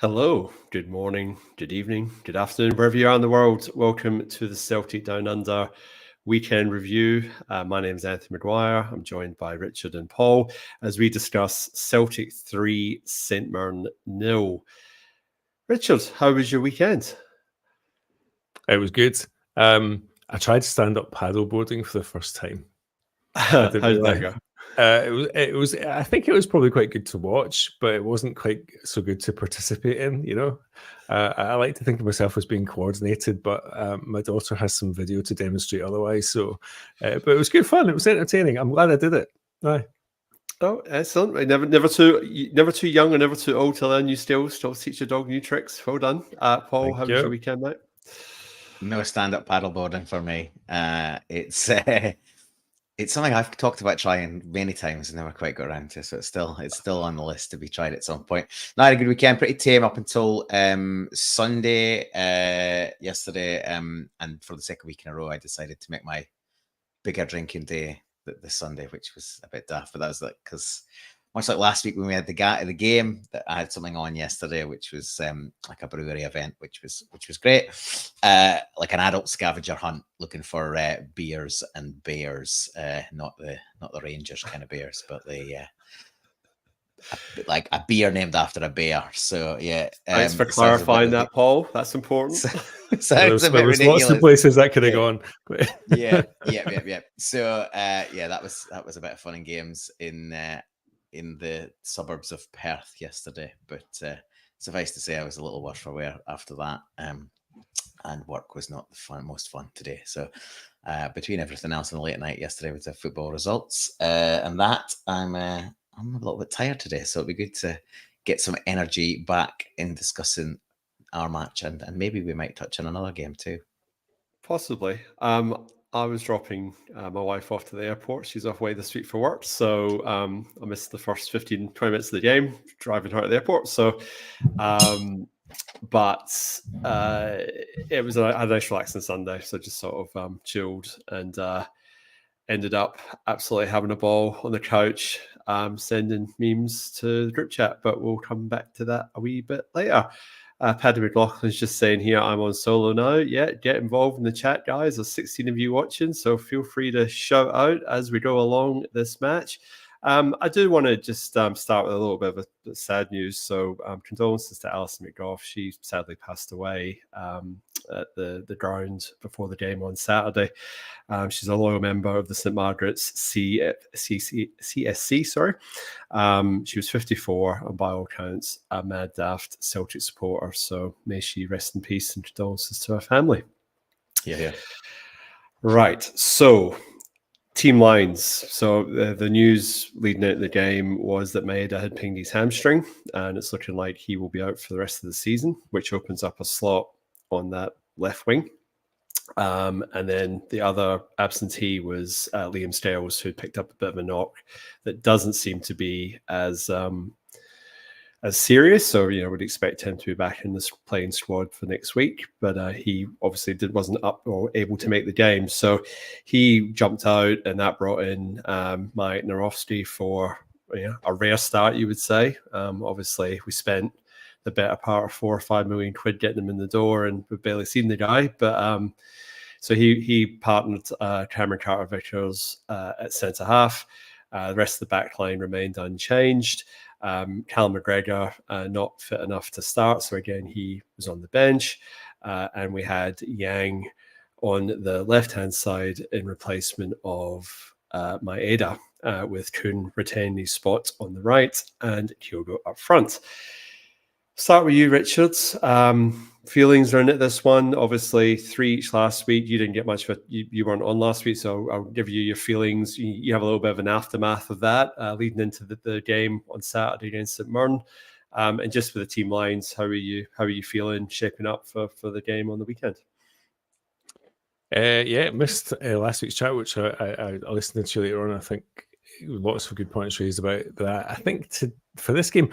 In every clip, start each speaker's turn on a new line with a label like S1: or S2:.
S1: Hello, good morning, good evening, good afternoon, wherever you are in the world. Welcome to the Celtic Down Under weekend review. My name is Anthony McGuire. I'm joined by Richard and Paul as we discuss Celtic 3, St Mirren 0. Richard, how was your weekend?
S2: It was good. I tried stand-up paddleboarding for the first time.
S1: How did that go?
S2: It was. I think it was probably quite good to watch, but it wasn't quite so good to participate in. I like to think of myself as being coordinated, but my daughter has some video to demonstrate otherwise. So, but it was good fun. It was entertaining. I'm glad I did it. Aye.
S1: Oh, excellent! Never too young and never too old to learn new skills. Still teach your dog new tricks. Well done, Paul. How was your weekend, mate?
S3: No stand-up paddleboarding for me. It's something I've talked about trying many times and never quite got around to. So it's still on the list to be tried at some point. No, I had a good weekend, pretty tame up until Sunday yesterday. And for the second week in a row, I decided to make my bigger drinking day this Sunday, which was a bit daft. But that was because much like last week when we had the game, that I had something on yesterday, which was like a brewery event, which was great, like an adult scavenger hunt looking for beers and bears, not the Rangers kind of bears, but like a beer named after a bear. So yeah,
S1: thanks for clarifying that, Paul. That's important.
S2: There was lots of places that could have gone.
S3: yeah. So that was a bit of fun and games in the suburbs of Perth yesterday, but suffice to say I was a little worse for wear after that, and work was not the most fun today. So between everything else and the late night yesterday with the football results and that, I'm a little bit tired today, so it'll be good to get some energy back in discussing our match, and maybe we might touch on another game too.
S1: Possibly. I was dropping my wife off to the airport. She's off away this week for work. So I missed the first 15, 20 minutes of the game, driving her to the airport. So, but it was a nice relaxing Sunday. So just sort of chilled and ended up absolutely having a ball on the couch, sending memes to the group chat. But we'll come back to that a wee bit later. Paddy McLaughlin's just saying here, I'm on solo now. Yeah, get involved in the chat, guys. There's 16 of you watching, so feel free to shout out as we go along this match. I do want to just start with a little bit of a sad news. So condolences to Alison McGough. She sadly passed away at the ground before the game on Saturday. She's a loyal member of the St Margaret's CSC. Sorry, she was 54 and by all accounts a mad daft Celtic supporter. So may she rest in peace, and condolences to her family.
S3: Yeah.
S1: Right. So team lines. So the news leading into the game was that Maeda had pinged his hamstring, and it's looking like he will be out for the rest of the season, which opens up a slot on that left wing. And then the other absentee was Liam Scales, who picked up a bit of a knock that doesn't seem to be as serious. So, would expect him to be back in this playing squad for next week. But he obviously wasn't up or able to make the game. So he jumped out, and that brought in Mike Narovsky for a rare start, you would say. Obviously, we spent the better part of £4 or £5 million getting him in the door, and we've barely seen the guy. But so he partnered Cameron Carter-Vickers at centre half. The rest of the back line remained unchanged. Callum McGregor not fit enough to start, so again he was on the bench, and we had Yang on the left-hand side in replacement of Maeda, with Kuhn retaining his spot on the right and Kyogo up front. Start with you, Richard. Feelings are in it this one. Obviously, 3 each last week. You didn't get much of it. You weren't on last week, so I'll give you your feelings. You have a little bit of an aftermath of that leading into the game on Saturday against St Mirren. And just for the team lines, how are you feeling shaping up for the game on the weekend?
S2: Missed last week's chat, which I listened to later on. I think lots of good points raised about that. I think for this game,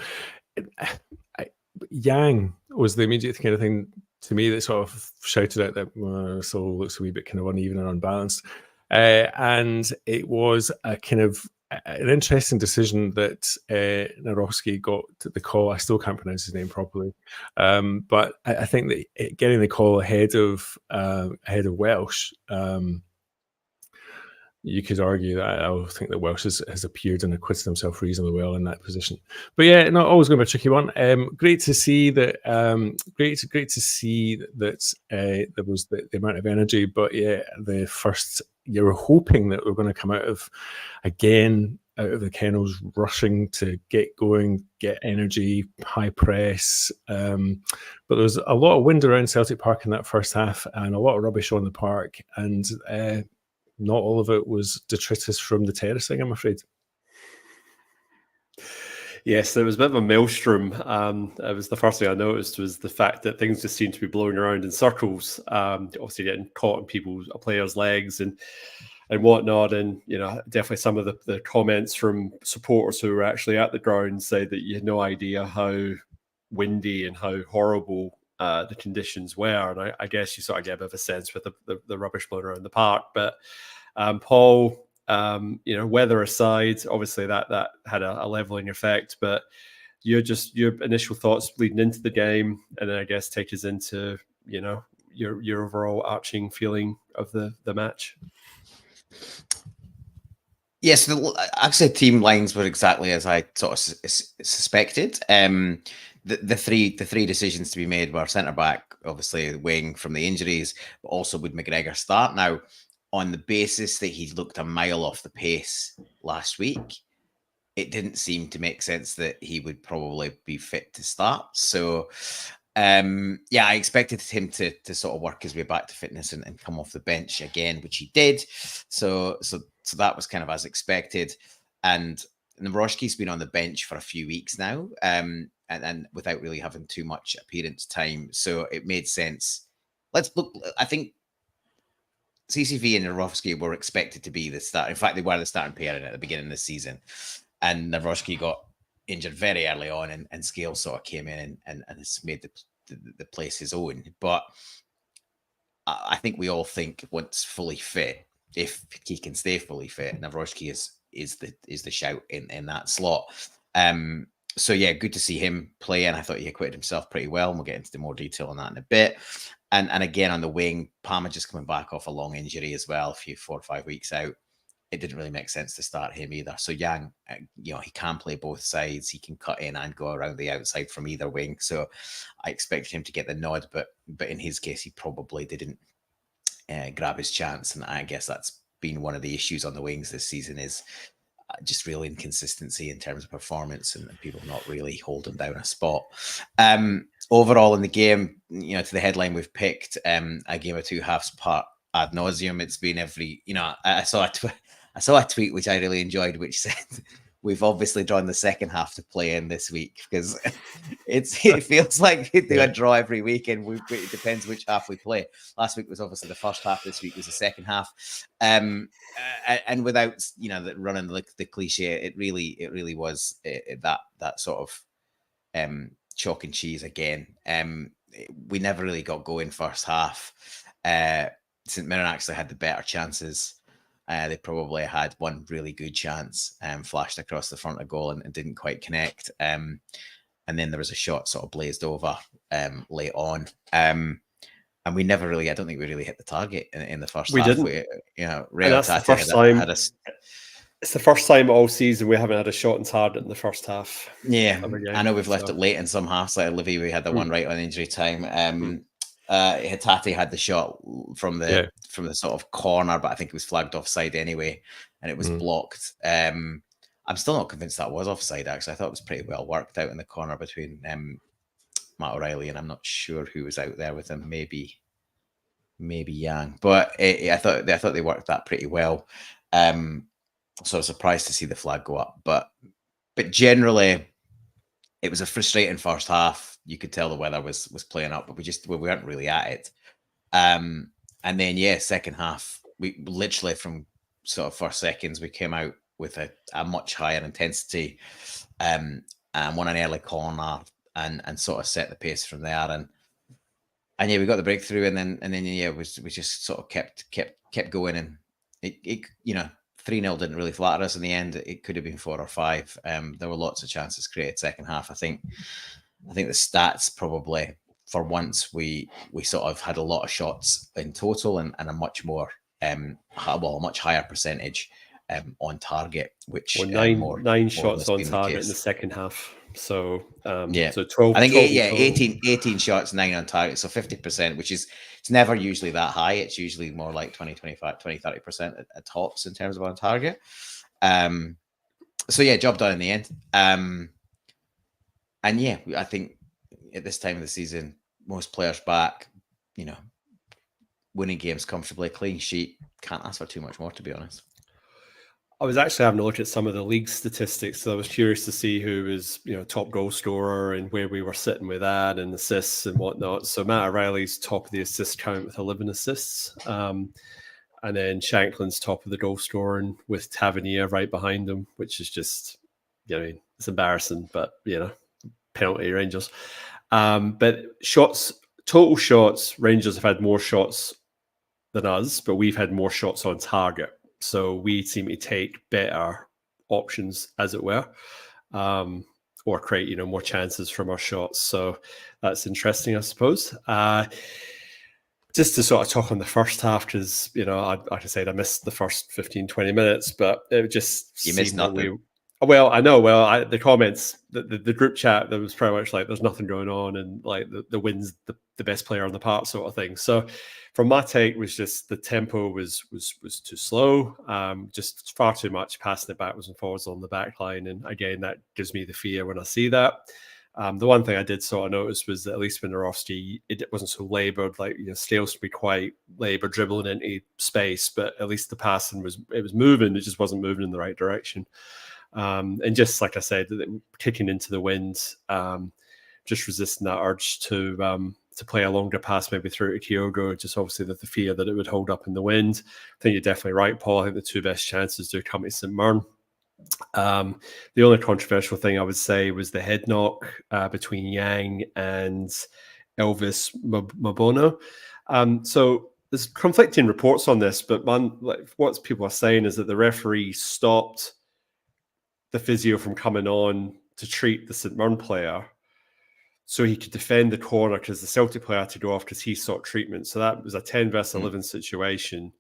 S2: Yang was the immediate kind of thing to me that sort of shouted out that Soul looks a wee bit kind of uneven and unbalanced. And it was a kind of an interesting decision that Narowski got the call. I still can't pronounce his name properly, but I think that getting the call ahead of Welsh. You could argue that I think that Welsh has appeared and acquitted himself reasonably well in that position. But yeah, no, always going to be a tricky one. Great to see that. Great to see that there was the amount of energy. But yeah, the first you were hoping that we're going to come out of the kennels rushing to get going, get energy, high press. But there was a lot of wind around Celtic Park in that first half, and a lot of rubbish on the park, and not all of it was detritus from the terracing, I'm afraid.
S1: Yes, there was a bit of a maelstrom. It was the first thing I noticed was the fact that things just seemed to be blowing around in circles, obviously getting caught in players' legs and whatnot. And, definitely some of the comments from supporters who were actually at the ground say that you had no idea how windy and how horrible the conditions were. And I guess you sort of get a bit of a sense with the rubbish blowing around the park. But Paul, weather aside, obviously that had a leveling effect. But your initial thoughts leading into the game, and then I guess take us into your overall arching feeling of the match.
S3: Yes, actually, team lines were exactly as I sort of suspected. The three decisions to be made were centre back, obviously wing from the injuries, but also would McGregor start now on the basis that he looked a mile off the pace last week. It didn't seem to make sense that he would probably be fit to start. So, I expected him to sort of work his way back to fitness and come off the bench again, which he did. So that was kind of as expected. And Nawrocki's been on the bench for a few weeks now, and without really having too much appearance time. So it made sense. Let's look. I think CCV and Nawrocki were expected to be the start. In fact, they were the starting pair at the beginning of the season. And Nawrocki got injured very early on, and Scales sort of came in and has made the place his own. But I think we all think once fully fit, if he can stay fully fit, Nawrocki is the shout in that slot. So yeah, good to see him play, and I thought he acquitted himself pretty well, and we'll get into the more detail on that in a bit. And again on the wing, Palmer just coming back off a long injury as well, 4 or 5 weeks out. It didn't really make sense to start him either. So Yang, he can play both sides. He can cut in and go around the outside from either wing. So I expected him to get the nod, but in his case, he probably didn't grab his chance. And I guess that's been one of the issues on the wings this season, is just real inconsistency in terms of performance and people not really holding down a spot. Overall in the game, to the headline we've picked, a game of two halves part ad nauseum. It's been I saw a tweet which I really enjoyed, which said, "We've obviously drawn the second half to play in this week," because it feels like they do a draw every week, and it depends which half we play. Last week was obviously the first half. This week was the second half. And without running the cliche, it really was that sort of chalk and cheese again. We never really got going first half. St Mirren actually had the better chances. They probably had one really good chance flashed across the front of goal and didn't quite connect. And then there was a shot sort of blazed over late on. And we never really, I don't think we really hit the target in the first half.
S1: Didn't.
S3: That's
S1: the first time. It's the first time all season we haven't had a shot on target in the first half.
S3: Yeah, I know we've left it late in some halves. Like Livy, we had the one right on injury time. Hatate had the shot from the sort of corner, but I think it was flagged offside anyway, and it was blocked. I'm still not convinced that was offside, actually. I thought it was pretty well worked out in the corner between Matt O'Reilly, and I'm not sure who was out there with him. Maybe Yang, but I thought they worked that pretty well. So I was surprised to see the flag go up, but generally it was a frustrating first half. You could tell the weather was playing up, but we weren't really at it. And then second half, we literally from sort of first seconds we came out with a much higher intensity, and won an early corner and sort of set the pace from there. And we got the breakthrough, and then we just sort of kept going, and it 3-0 didn't really flatter us in the end. It could have been 4 or 5. There were lots of chances created second half. I think the stats probably, for once, we sort of had a lot of shots in total and a much more a much higher percentage on target, which
S1: nine shots on target in the second half. So so 12.
S3: I think
S1: 12
S3: 18 shots, 9 on target, so 50%, which is, it's never usually that high. It's usually more like 20, 25, 20, 30% at tops in terms of on target. So yeah, job done in the end. And yeah, I think at this time of the season, most players back, winning games comfortably, clean sheet. Can't ask for too much more, to be honest.
S1: I was actually having a look at some of the league statistics, so I was curious to see who was, top goal scorer and where we were sitting with that and assists and whatnot. So Matt O'Reilly's top of the assist count with 11 assists, and then Shanklin's top of the goal scoring with Tavernier right behind him, which is just, it's embarrassing, but penalty Rangers. But total shots, Rangers have had more shots than us, but we've had more shots on target. So we seem to take better options, as it were, or create, more chances from our shots. So that's interesting, I suppose. Just to sort of talk on the first half, because, like I said, I missed the first 15, 20 minutes, but it just...
S3: You missed nothing.
S1: Well, I know. Well, the comments, the group chat, there was pretty much like, there's nothing going on, and like the win's the best player on the park sort of thing. So from my take was just the tempo was too slow, just far too much passing it backwards and forwards on the back line. And again, that gives me the fear when I see that. The one thing I did sort of notice was that at least when Nerofsky, it wasn't so laboured, like, Stales would be quite laboured, dribbling into space, but at least the passing was moving, it just wasn't moving in the right direction. And just like I said, kicking into the wind, just resisting that urge to play a longer pass, maybe through to Kyogo, just obviously the fear that it would hold up in the wind. I think you're definitely right, Paul. I think the two best chances do come to St Mirren. The only controversial thing I would say was the head knock between Yang and Elvis Mabono. So there's conflicting reports on this, but what people are saying is that the referee stopped the physio from coming on to treat the St Mirren player so he could defend the corner, because the Celtic player had to go off because he sought treatment. So that was a 10 versus 11 situation.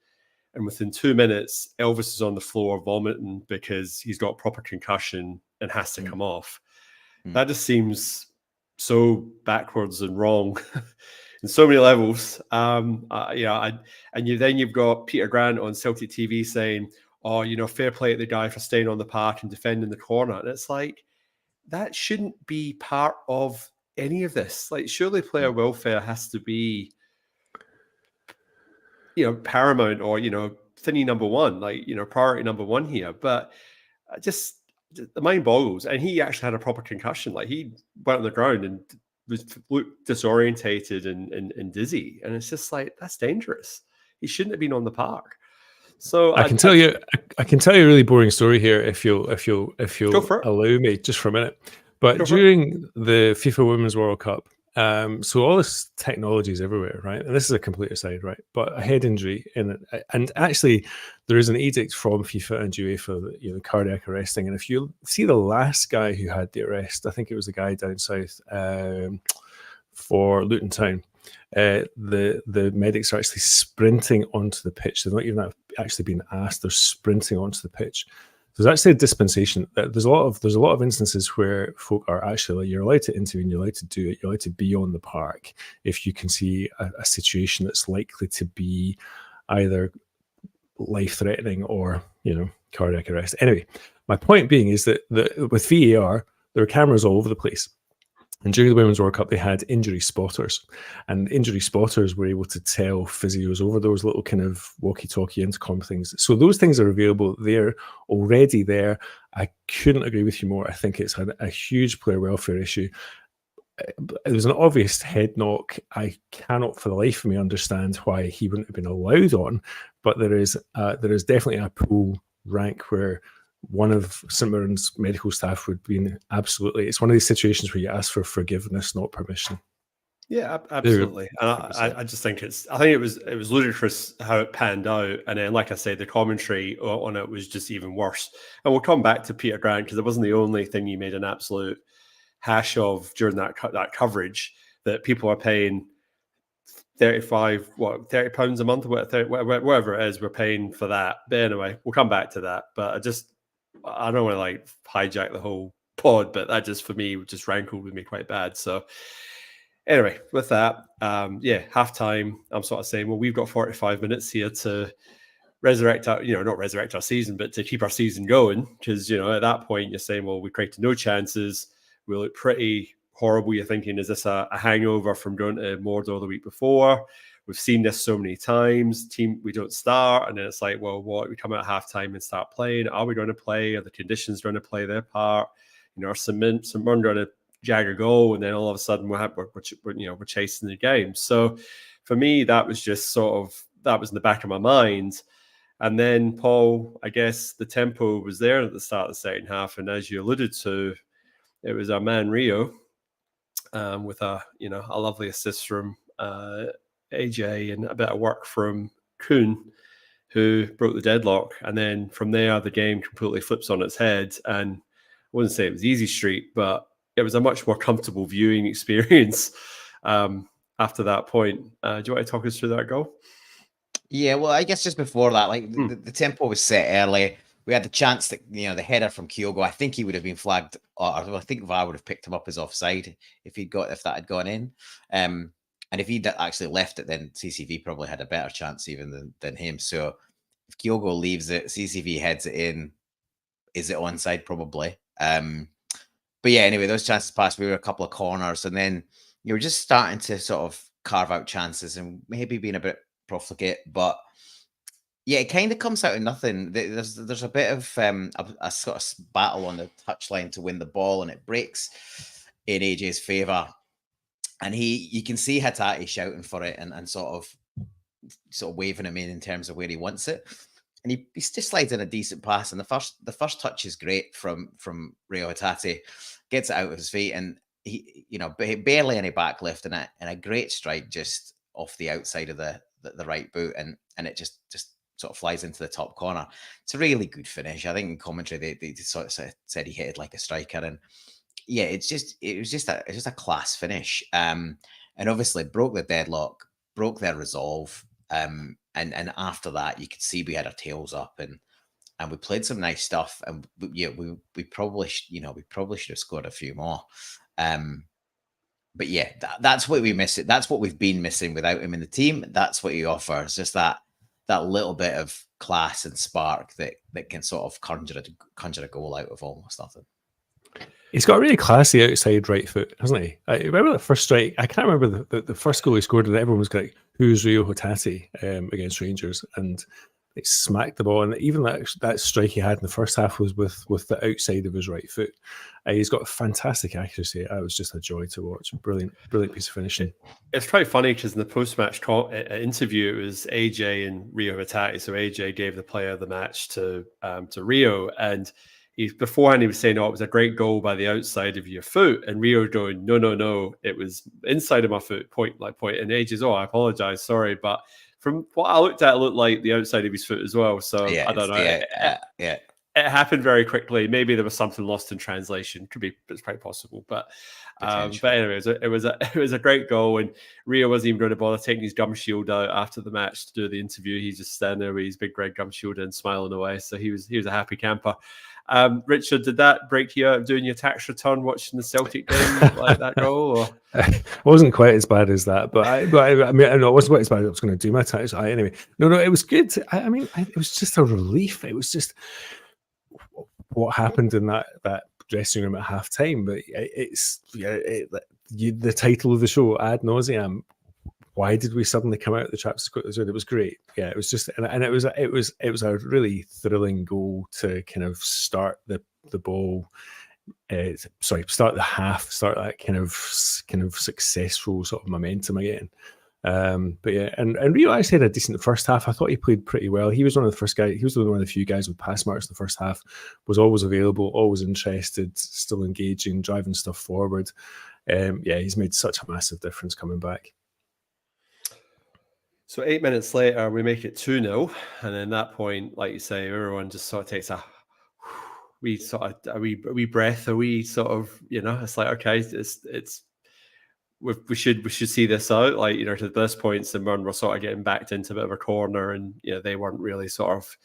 S1: And within 2 minutes, Elvis is on the floor vomiting because he's got proper concussion and has to come off. That just seems so backwards and wrong in so many levels. Then you've got Peter Grant on Celtic TV saying, fair play to the guy for staying on the park and defending the corner. And it's like, that shouldn't be part of any of this. Like, surely player welfare has to be, paramount, or, thingy number one, like, priority number one here. But just the mind boggles. And he actually had a proper concussion. Like, he went on the ground and looked disorientated and dizzy. And it's just like, that's dangerous. He shouldn't have been on the park. So I can tell you
S2: a really boring story here if you'll allow me just for a minute. But during the FIFA Women's World Cup, so all this technology is everywhere, right? And this is a complete aside, right? But a head injury and actually there is an edict from FIFA and UEFA that, cardiac arresting. And if you see the last guy who had the arrest, I think it was the guy down south for Luton Town. The medics are actually sprinting onto the pitch. They're not even actually being asked; they're sprinting onto the pitch. There's actually a dispensation. There's a lot of instances where folk are actually, you're allowed to intervene, you're allowed to do it, you're allowed to be on the park if you can see a situation that's likely to be either life-threatening or cardiac arrest. Anyway, my point being is that with VAR, there are cameras all over the place. And during the Women's World Cup, they had injury spotters, and injury spotters were able to tell physios over those little kind of walkie-talkie intercom things. So those things are available. They're already there. I couldn't agree with you more. I think it's a huge player welfare issue. It was an obvious head knock. I cannot for the life of me understand why he wouldn't have been allowed on, but there is definitely a pool rank where one of St Mirren's medical staff would be absolutely. It's one of these situations where you ask for forgiveness, not permission.
S1: Yeah, absolutely. And I just think I think it was ludicrous how it panned out. And then, like I said, the commentary on it was just even worse. And we'll come back to Peter Grant because it wasn't the only thing he made an absolute hash of during that coverage, that people are paying £30 a month, whatever it is, we're paying for that. But anyway, we'll come back to that. But I don't want to like hijack the whole pod, but that just for me just rankled with me quite bad. So anyway, with that, halftime, I'm sort of saying, well, we've got 45 minutes here to resurrect our, not resurrect our season, but to keep our season going. Because, at that point, you're saying, well, we created no chances. We look pretty horrible. You're thinking, is this a hangover from going to Mordor the week before? We've seen this so many times. We don't start. And then it's like, well, what? We come out at halftime and start playing. Are we going to play? Are the conditions going to play their part? Are St Mirren going to jag a goal, and then all of a sudden we're chasing the game. So for me, that was just that was in the back of my mind. And then, Paul, I guess the tempo was there at the start of the second half, and as you alluded to, it was our man Rio with a lovely assist from AJ and a bit of work from Kuhn, who broke the deadlock. And then from there, the game completely flips on its head. And I wouldn't say it was easy street, but it was a much more comfortable viewing experience after that point. Do you want to talk us through that goal?
S3: Yeah, well, I guess just before that, like the tempo was set early. We had the chance that, the header from Kyogo, I think he would have been flagged, or I think VAR would have picked him up as offside if that had gone in. And if he'd actually left it, then CCV probably had a better chance even than him. So if Kyogo leaves it, CCV heads it in. Is it onside? Probably. But yeah, anyway, those chances passed. We were a couple of corners, and then you were just starting to sort of carve out chances and maybe being a bit profligate. But yeah, it kind of comes out of nothing. There's a bit of a sort of battle on the touchline to win the ball, and it breaks in AJ's favour. And you can see Hatate shouting for it and sort of waving him in terms of where he wants it. And he just slides in a decent pass, and the first touch is great from Rio Hatate, gets it out of his feet, and he barely any backlift, and a great strike just off the outside of the right boot, and it just sort of flies into the top corner. It's a really good finish. I think in commentary they sort of said he hit it like a striker, and yeah, it was just a class finish. And obviously broke the deadlock, broke their resolve. And after that, you could see we had our tails up, and we played some nice stuff. And we probably should have scored a few more. But yeah, that's what we miss. That's what we've been missing without him in the team. That's what he offers, just that little bit of class and spark that can sort of conjure a goal out of almost nothing.
S2: He's got a really classy outside right foot, hasn't he? I remember the first strike. I can't remember the first goal he scored, and everyone was like, "Who's Rio Hatate?" Against Rangers, and he smacked the ball. And even that strike he had in the first half was with the outside of his right foot. He's got fantastic accuracy. It was just a joy to watch. Brilliant piece of finishing. It's
S1: quite funny because in the post-match interview, it was AJ and Rio Hatate. So AJ gave the player of the match to Rio, and beforehand he was saying, "Oh, it was a great goal by the outside of your foot," and Rio going, "No, it was inside of my foot." Point. And AJ's, "Oh, I apologize, sorry," but from what I looked at, it looked like the outside of his foot as well. So yeah, I don't know. It happened very quickly. Maybe there was something lost in translation. It's quite possible. But anyways, it was a great goal, and Rio wasn't even going to bother taking his gum shield out after the match to do the interview. He's just standing there with his big red gum shield and smiling away. So he was a happy camper. Richard, did that break you out of doing your tax return watching the Celtic game like that goal? Or?
S2: It wasn't quite as bad as that, but I mean, it wasn't quite as bad as I was going to do my tax. Anyway, no, it was good. I mean, it was just a relief. It was just what happened in that dressing room at half time. But the title of the show, Ad Nauseam. Why did we suddenly come out of the traps as quickly as we did? It was great. Yeah, it was just, and it was a really thrilling goal to kind of start the ball. Start the half, start that kind of successful sort of momentum again. But yeah, and Rio actually had a decent first half. I thought he played pretty well. He was one of the first guys. He was one of the few guys with pass marks in the first half. Was always available, always interested, still engaging, driving stuff forward. Yeah, he's made such a massive difference coming back.
S1: So 8 minutes later, we make it 2-0, and then that point, like you say, everyone just sort of takes a wee breath, a wee sort of, it's like, okay, we should see this out. Like, to this point, St Mirren were sort of getting backed into a bit of a corner, and they weren't really sort of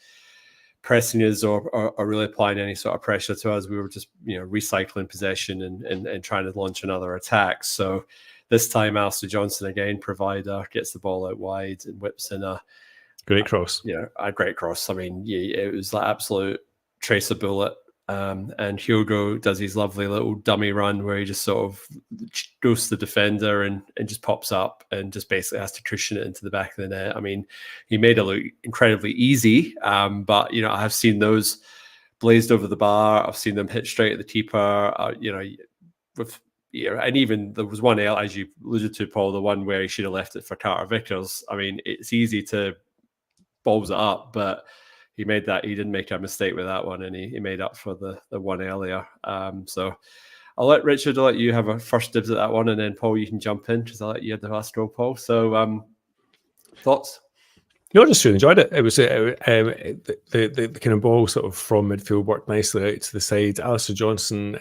S1: pressing us or really applying any sort of pressure to us. We were just recycling possession and trying to launch another attack. So this time, Alistair Johnson again, provider, gets the ball out wide and whips in a
S2: great cross.
S1: A great cross. I mean, it was like absolute tracer bullet. And Hugo does his lovely little dummy run where he just sort of goes to the defender and just pops up and just basically has to cushion it into the back of the net. I mean, he made it look incredibly easy, but I have seen those blazed over the bar. I've seen them hit straight at the keeper. And even there was one, as you alluded to, Paul, the one where he should have left it for Carter Vickers. I mean, it's easy to balls it up, but he didn't make a mistake with that one, and he made up for the one earlier. So I'll let you have a first dibs at that one, and then Paul, you can jump in because I'll let you have the last go, Paul. So thoughts?
S2: No, I just really enjoyed it. It was the kind of ball sort of from midfield worked nicely out to the side. Alistair Johnson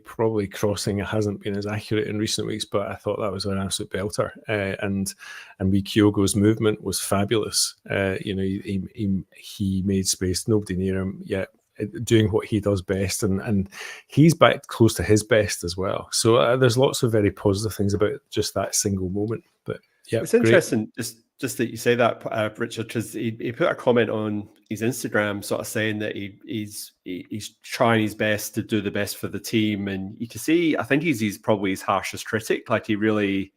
S2: probably crossing hasn't been as accurate in recent weeks, but I thought that was an absolute belter. And Kyogo's movement was fabulous. He made space, nobody near him yet, doing what he does best, and he's back close to his best as well. So there's lots of very positive things about just that single moment. But yeah,
S1: it's interesting. Just that you say that, Richard, because he put a comment on his Instagram sort of saying that he's trying his best to do the best for the team. And you can see, I think he's probably his harshest critic. Like I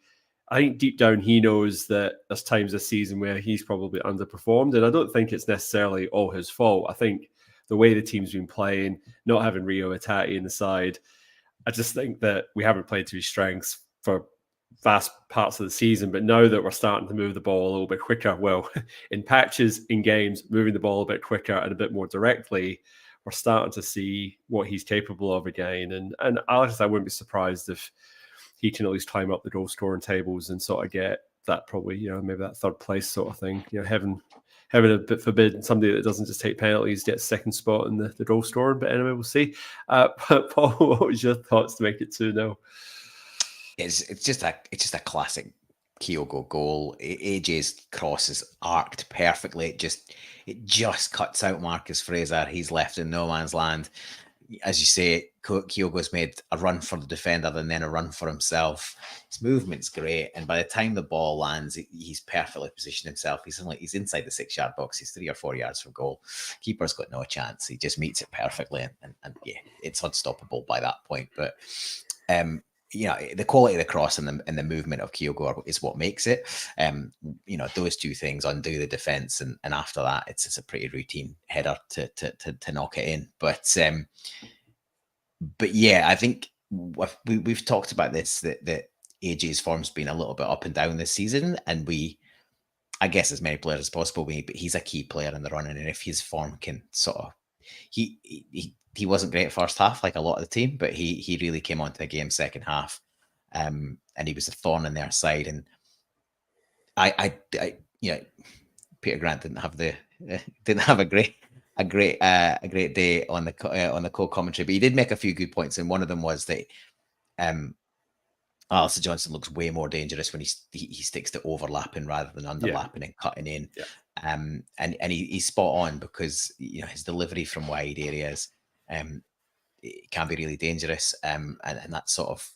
S1: think deep down he knows that there's times this season where he's probably underperformed. And I don't think it's necessarily all his fault. I think the way the team's been playing, not having Rio Atati in the side, I just think that we haven't played to his strengths for vast parts of the season, but now that we're starting to move the ball a little bit quicker, well, in patches, in games, moving the ball a bit quicker and a bit more directly, we're starting to see what he's capable of again. And Alex, I wouldn't be surprised if he can at least climb up the goal scoring tables and sort of get that probably, maybe that third place sort of thing. Heaven a bit forbid somebody that doesn't just take penalties gets second spot in the goal scoring. But anyway, we'll see. But Paul, what was your thoughts to make it 2-0?
S3: It's just a classic Kyogo goal. AJ's cross is arced perfectly. It just cuts out Marcus Fraser. He's left in no man's land. As you say, Kyogo's made a run for the defender and then a run for himself. His movement's great, and by the time the ball lands, he's perfectly positioned himself. He's inside the 6-yard box. He's 3 or 4 yards from goal. Keeper's got no chance. He just meets it perfectly, and yeah, it's unstoppable by that point. But the quality of the cross and the movement of Kyogo is what makes it. Those two things undo the defense, and after that, it's just a pretty routine header to knock it in. But yeah, I think we've talked about this that AJ's form's been a little bit up and down this season, and I guess as many players as possible, but he's a key player in the running, and if his form can sort of he wasn't great first half like a lot of the team, but he really came onto the game second half, and he was a thorn in their side. And I Peter Grant didn't have a great day on the co-commentary, but he did make a few good points, and one of them was that Alistair Johnson looks way more dangerous when he sticks to overlapping rather than underlapping and cutting in. And he's spot on, because his delivery from wide areas it can be really dangerous, and that's sort of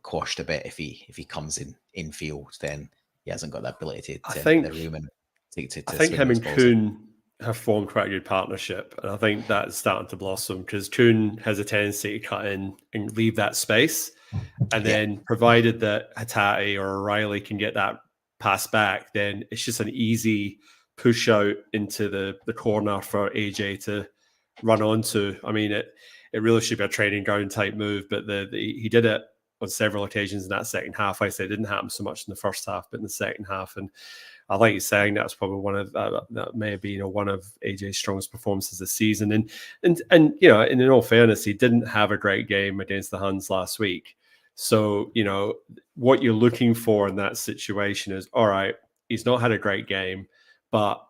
S3: quashed a bit if he comes in field. Then he hasn't got that ability to the room and to I
S1: think him and Kuhn have formed quite a good partnership, and I think that's starting to blossom, because Kuhn has a tendency to cut in and leave that space, and then provided that Hatate or O'Reilly can get that pass back, then it's just an easy push out into the corner for AJ to run onto. I mean, it really should be a training ground type move, but he did it on several occasions in that second half. I say it didn't happen so much in the first half, but in the second half. And I like you saying that's probably one of that may have been one of AJ's strongest performances this season. And you know, and in all fairness, he didn't have a great game against the Huns last week. So, you know, what you're looking for in that situation is, all right, he's not had a great game, but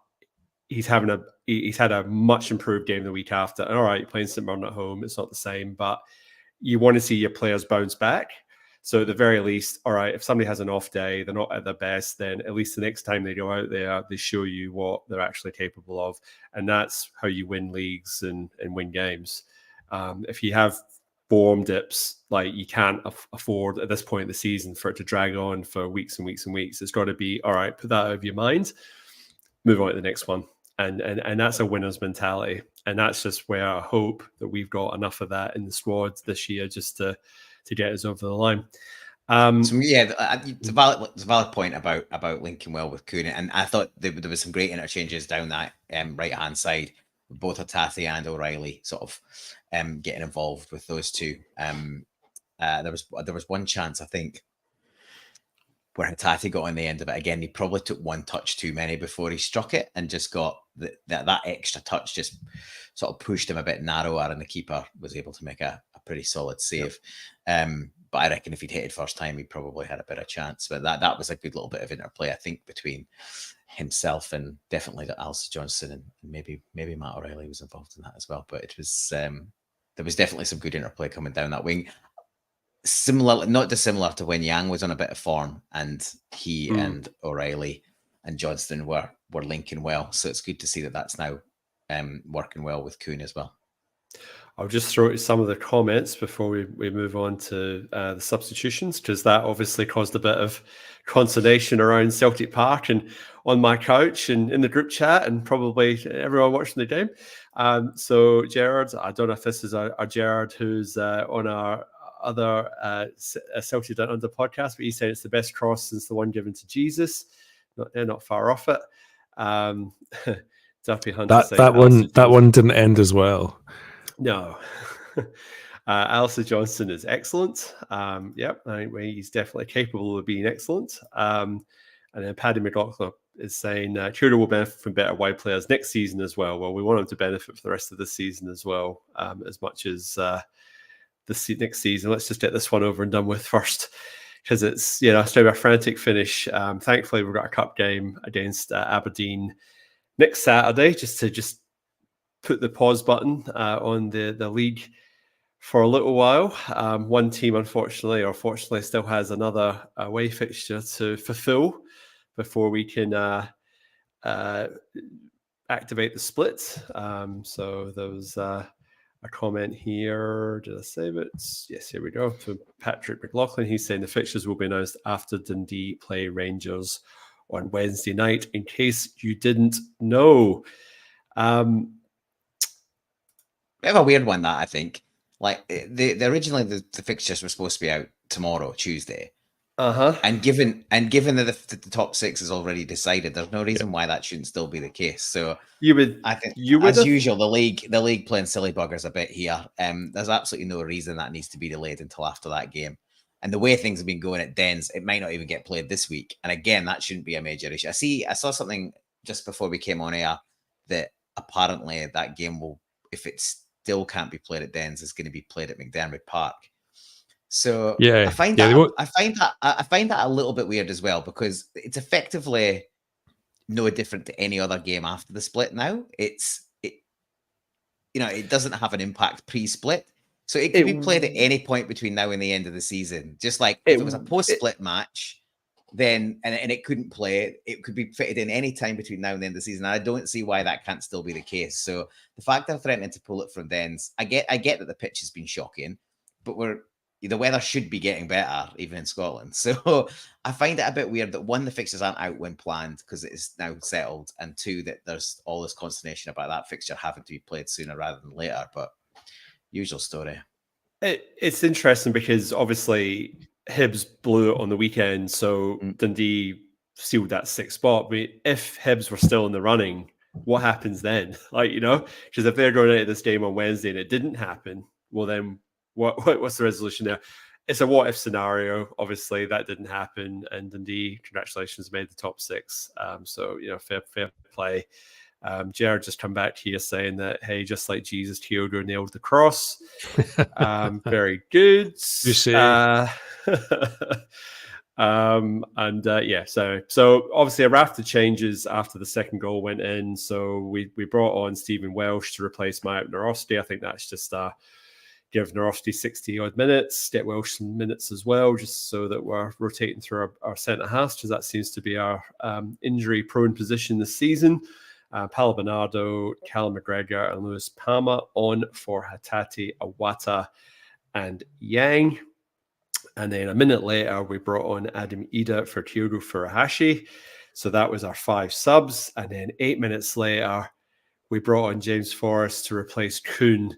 S1: he's had a much improved game the week after. And all right, you're playing St Mirren at home, it's not the same, but you want to see your players bounce back. So at the very least, all right, if somebody has an off day, they're not at their best, then at least the next time they go out there, they show you what they're actually capable of. And that's how you win leagues and win games. If you have form dips, like you can't afford at this point in the season for it to drag on for weeks and weeks and weeks. It's got to be, all right, put that out of your mind, move on to the next one. And that's a winner's mentality. And that's just where I hope that we've got enough of that in the squad this year just to get us over the line.
S3: So yeah, it's a valid point about linking well with Kuhn. And I thought there was some great interchanges down that right-hand side, both Hatate and O'Reilly sort of getting involved with those two. There was one chance, I think, where Hatate got on the end of it. Again, he probably took one touch too many before he struck it and just got that extra touch just sort of pushed him a bit narrower, and the keeper was able to make a pretty solid save. But I reckon if he'd hit it first time, he probably had a better chance. But that was a good little bit of interplay, I think, between himself and definitely Alistair Johnson, and maybe Matt O'Reilly was involved in that as well. But it was there was definitely some good interplay coming down that wing. Similar, not dissimilar to when Yang was on a bit of form, and he and O'Reilly and Johnston were linking well. So it's good to see that that's now working well with Kuhn as well.
S1: I'll just throw out some of the comments before we move on to the substitutions, because that obviously caused a bit of consternation around Celtic Park and on my couch and in the group chat and probably everyone watching the game. So Gerard, I don't know if this is our Gerard who's on our other Celtic Down Under podcast, but he said it's the best cross since the one given to Jesus. Not far off it. Duffy Hunter
S2: that one didn't end as well.
S1: No. Alistair Johnson is excellent. Yep, I think he's definitely capable of being excellent. And then Paddy McLaughlin is saying Tudor will benefit from better wide players next season as well. Well, we want him to benefit for the rest of the season as well, as much as the next season. Let's just get this one over and done with first, because it's it's a frantic finish. Thankfully, we've got a cup game against Aberdeen next Saturday, just to put the pause button on the league for a little while. One team, unfortunately or fortunately, still has another away fixture to fulfill before we can activate the split. So there was a comment here. Did I save it? Yes, here we go. So Patrick McLaughlin, he's saying the fixtures will be announced after Dundee play Rangers on Wednesday night, in case you didn't know.
S3: Bit of a weird one, that, I think. Like originally the fixtures were supposed to be out tomorrow, Tuesday. And given that the top six is already decided, there's no reason why that shouldn't still be the case. So I think as usual, the league playing silly buggers a bit here. There's absolutely no reason that needs to be delayed until after that game. And the way things have been going at Dens, it might not even get played this week. And again, that shouldn't be a major issue. I saw something just before we came on air that apparently that game will, if it still can't be played at Dens, is going to be played at McDermott Park. So I find that a little bit weird as well, because it's effectively no different to any other game after the split now. It doesn't have an impact pre-split. So it could be played at any point between now and the end of the season. Just like if it was a post-split match, then and it couldn't play, it could be fitted in any time between now and the end of the season. And I don't see why that can't still be the case. So the fact they're threatening to pull it from Dens, I get that the pitch has been shocking, but the weather should be getting better, even in Scotland. So I find it a bit weird that, one, the fixtures aren't out when planned because it is now settled, and two, that there's all this consternation about that fixture having to be played sooner rather than later. But usual story.
S1: It's interesting because obviously Hibs blew it on the weekend, so Dundee sealed that sixth spot. I mean, if Hibs were still in the running, what happens then? Because if they're going into this game on Wednesday and it didn't happen, well then what's the resolution there? it's a what if scenario. Obviously, that didn't happen, and Dundee, congratulations, made the top 6. So fair play. Jared just come back here saying that, hey, just like Jesus, Teodor nailed the cross. Very good.
S2: You say.
S1: So obviously a raft of changes after the second goal went in. So we brought on Stephen Welsh to replace Matt Narosty. I think that's just give Narosty 60 odd minutes, get Welsh some minutes as well, just so that we're rotating through our centre halves, because that seems to be our injury prone position this season. Paulo Bernardo, Callum McGregor, and Lewis Palmer on for Hatate, Awata, and Yang. And then a minute later, we brought on Adam Ida for Teodoro Furuhashi. So that was our 5 subs. And then 8 minutes later, we brought on James Forrest to replace Kuhn.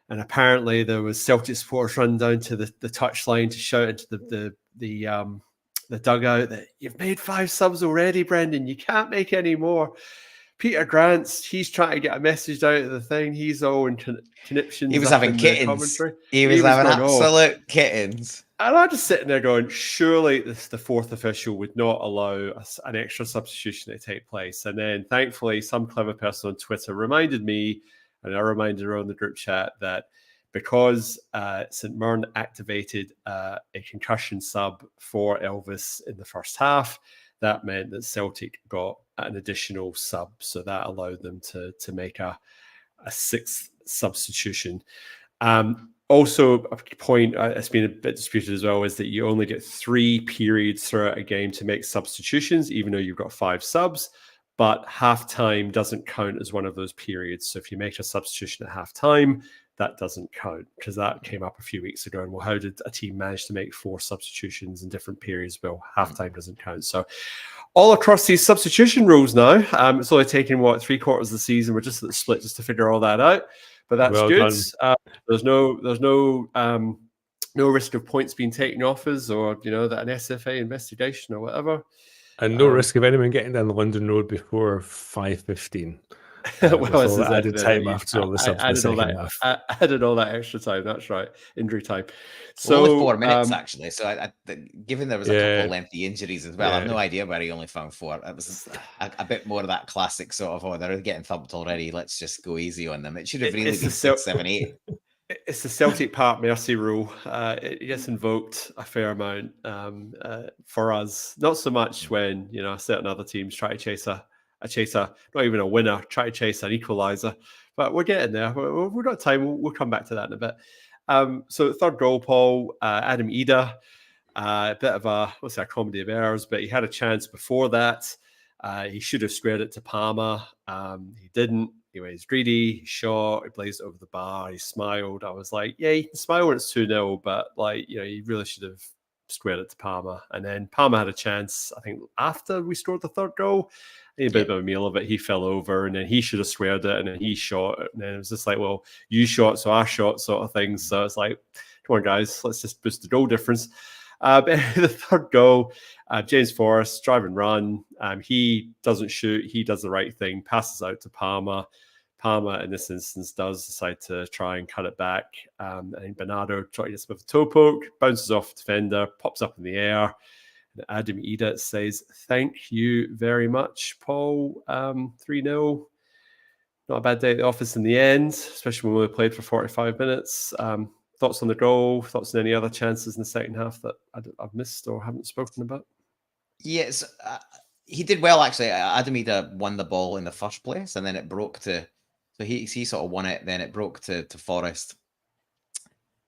S1: And apparently there was Celtic supporters run down to the touchline to shout into the dugout that you've made 5 subs already, Brendan. You can't make any more. Peter Grant's, he's trying to get a message out of the thing. He's all in conniptions.
S3: He was having kittens. He was having absolute kittens.
S1: And I'm just sitting there going, surely the 4th official would not allow an extra substitution to take place. And then thankfully, some clever person on Twitter reminded me, and I reminded her on the group chat, that because St Mirren activated a concussion sub for Elvis in the first half, that meant that Celtic got an additional sub. So that allowed them to make a 6th substitution. Also, a point that's been a bit disputed as well is that you only get 3 periods throughout a game to make substitutions, even though you've got 5 subs. But halftime doesn't count as one of those periods. So if you make a substitution at halftime, that doesn't count, because that came up a few weeks ago. And well, how did a team manage to make 4 substitutions in different periods? Well, halftime doesn't count. So all across these substitution rules now, it's only taken 3/4 of the season. We're just at the split just to figure all that out. But that's well good. There's no risk of points being taken off us, or that an SFA investigation or whatever.
S2: And no risk of anyone getting down the London Road before 5:15.
S1: Well,
S2: it's added time after all the subs.
S1: Added all that extra time. That's right, injury time. So
S3: only 4 minutes actually. So given there was a couple of lengthy injuries as well, I have no idea where he only found 4. It was a bit more of that classic sort of, they're getting thumped already, let's just go easy on them. It should have really been 6, 7, 8.
S1: It's the Celtic Park mercy rule. It gets invoked a fair amount for us. Not so much when certain other teams try to chase a not even a winner, try to chase an equaliser. But we're getting there. We've got time. We'll come back to that in a bit. So 3rd goal, Paul, Adam Ida, a bit of a comedy of errors, but he had a chance before that. He should have squared it to Palmer. He didn't. He was greedy, he shot, he blazed over the bar, he smiled. I was like, yeah, you can smile when it's 2-0, but you really should have squared it to Palmer. And then Palmer had a chance, I think, after we scored the 3rd goal. He had a bit of a meal of it. He fell over, and then he should have squared it, and then he shot it. And then it was just like, well, you shot, so I shot, sort of thing. So it's like, come on, guys, let's just boost the goal difference. But the 3rd goal, James Forrest, drive and run. He doesn't shoot. He does the right thing, passes out to Palmer. Palmer, in this instance, does decide to try and cut it back. I think Bernardo tries with a toe poke, bounces off the defender, pops up in the air. And Adam Ida says, thank you very much, Paul. 3-0. Not a bad day at the office in the end, especially when we played for 45 minutes. Thoughts on the goal? Thoughts on any other chances in the second half that I've missed or haven't spoken about?
S3: Yes, he did well, actually. Adam Ida won the ball in the first place, and then it broke to... So he sort of won it, then it broke to Forrest.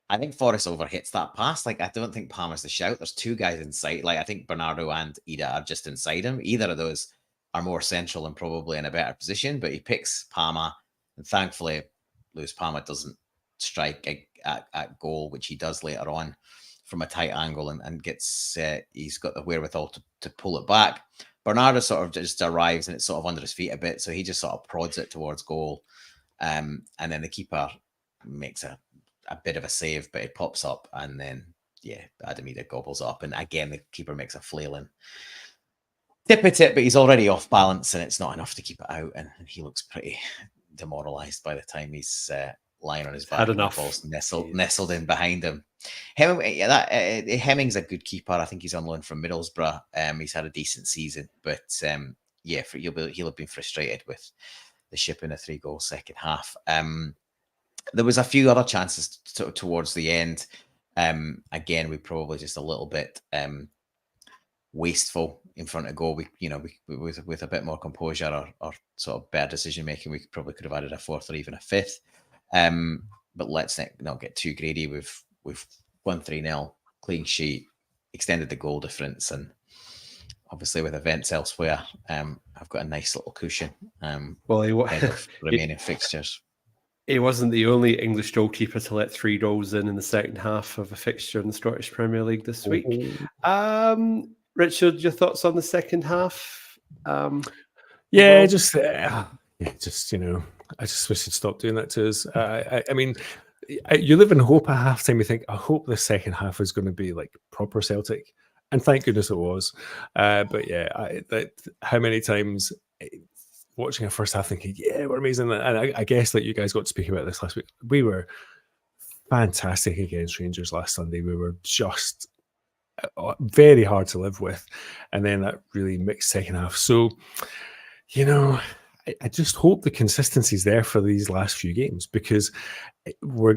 S3: I think Forrest overhits that pass. I don't think Palmer's the shout. There's 2 guys inside. I think Bernardo and Ida are just inside him. Either of those are more central and probably in a better position, but he picks Palmer, and thankfully Lewis Palmer doesn't strike at goal, which he does later on from a tight angle, and gets he's got the wherewithal to pull it back. Bernardo sort of just arrives, and it's sort of under his feet a bit, so he just sort of prods it towards goal. And then the keeper makes a bit of a save, but it pops up, and then Adam Ida gobbles up, and again the keeper makes a flailing tip at it, but he's already off balance, and it's not enough to keep it out, and he looks pretty demoralised by the time he's lying on his back.
S1: Had enough.
S3: The ball's nestled in behind him. Hemming's a good keeper. I think he's on loan from Middlesbrough. He's had a decent season, but he'll have been frustrated with the shipping a 3-goal second half. There was a few other chances towards the end. Again, we probably just a little bit wasteful in front of goal. We with a bit more composure or sort of better decision making, we probably could have added a fourth or even a fifth. But let's not get too greedy. We've won 3-0, clean sheet, extended the goal difference, and obviously with events elsewhere, I've got a nice little cushion. Ahead of remaining fixtures.
S1: He wasn't the only English goalkeeper to let 3 goals in the second half of a fixture in the Scottish Premier League this week. Richard, your thoughts on the second half?
S2: I just wish he'd stop doing that to us. I mean, you live in hope at halftime. You think, I hope the second half is going to be like proper Celtic, and thank goodness it was. But yeah, how many times watching a first half thinking, yeah, we're amazing, and I guess that you guys got to speak about this last week. We were fantastic against Rangers last Sunday. We were just very hard to live with, and then that really mixed second half. So, I just hope the consistency is there for these last few games, because there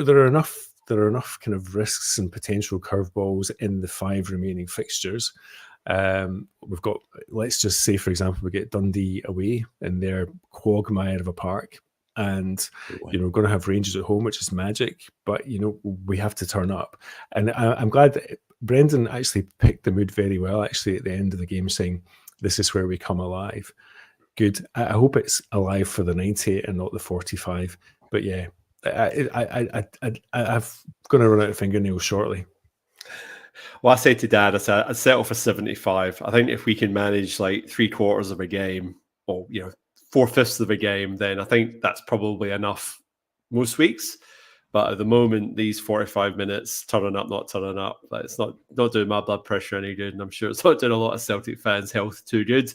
S2: are enough kind of risks and potential curveballs in the 5 remaining fixtures. We've got, let's just say, for example, we get Dundee away in their quagmire of a park, and we're going to have Rangers at home, which is magic, but we have to turn up. And I'm glad that Brendan actually picked the mood very well, actually, at the end of the game, saying this is where we come alive. Good. I hope it's alive for the 90 and not the 45. But yeah, I'm going to run out of fingernails shortly.
S1: Well, I said to Dad, I'd settle for 75. I think if we can manage like 3/4 of a game, or 4/5 of a game, then I think that's probably enough most weeks. But at the moment, these 45 minutes, turning up, not turning up, it's not doing my blood pressure any good, and I'm sure it's not doing a lot of Celtic fans' health too good.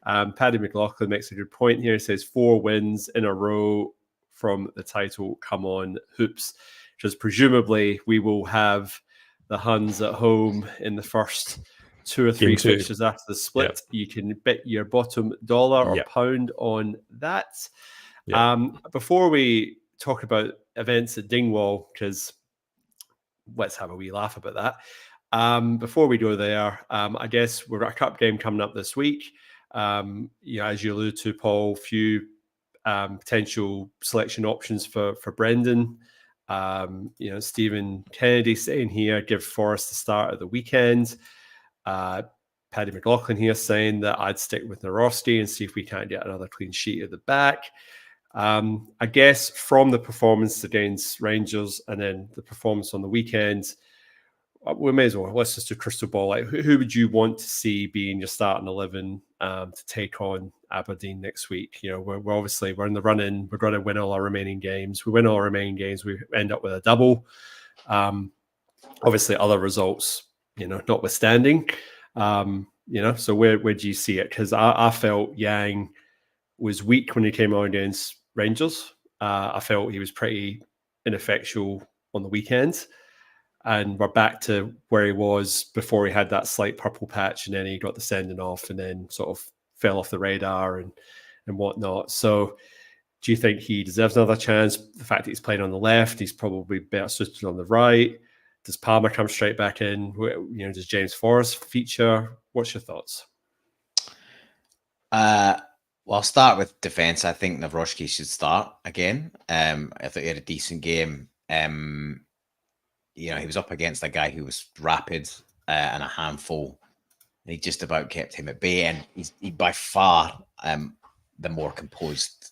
S1: Paddy McLaughlin makes a good point here. He says 4 wins in a row from the title. Come on, hoops. Because presumably we will have the Huns at home in the first 2 or 3 fixtures after the split. Yep. You can bet your bottom dollar or pound on that. Yep. Before we talk about events at Dingwall, because let's have a wee laugh about that. Before we go there, I guess we've got a cup game coming up this week. As you allude to, Paul, few potential selection options for Brendan. Stephen Kennedy saying here, give Forrest the start at the weekend. Paddy McLaughlin here saying that I'd stick with Nauseam and see if we can't get another clean sheet at the back. I guess from the performance against Rangers and then the performance on the weekend, we may as well, let's just do crystal ball. Like, who would you want to see being your starting 11 to take on Aberdeen next week? We're in the run-in. We're going to win all our remaining games. We win all our remaining games, we end up with a double. Obviously, other results, notwithstanding. So where do you see it? Because I felt Yang was weak when he came on against Rangers. I felt he was pretty ineffectual on the weekend. And we're back to where he was before he had that slight purple patch, and then he got the sending off and then sort of fell off the radar and whatnot. So do you think he deserves another chance? The fact that he's playing on the left, he's probably better suited on the right. Does Palmer come straight back in? Does James Forrest feature? What's your thoughts?
S3: Well, I'll start with defence. I think Nawrocki should start again. I thought he had a decent game. He was up against a guy who was rapid and a handful. And he just about kept him at bay. And he's by far the more composed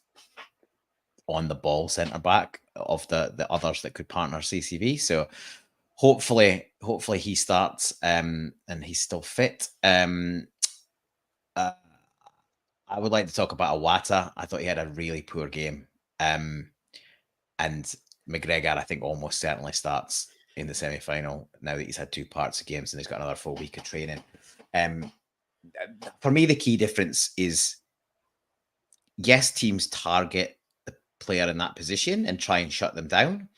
S3: on the ball centre back of the others that could partner CCV. So hopefully he starts and he's still fit. I would like to talk about Iwata. I thought he had a really poor game. And McGregor, I think, almost certainly starts in the semi-final now that he's had 2 parts of games and he's got another full week of training. For me, the key difference is, yes, teams target the player in that position and try and shut them down,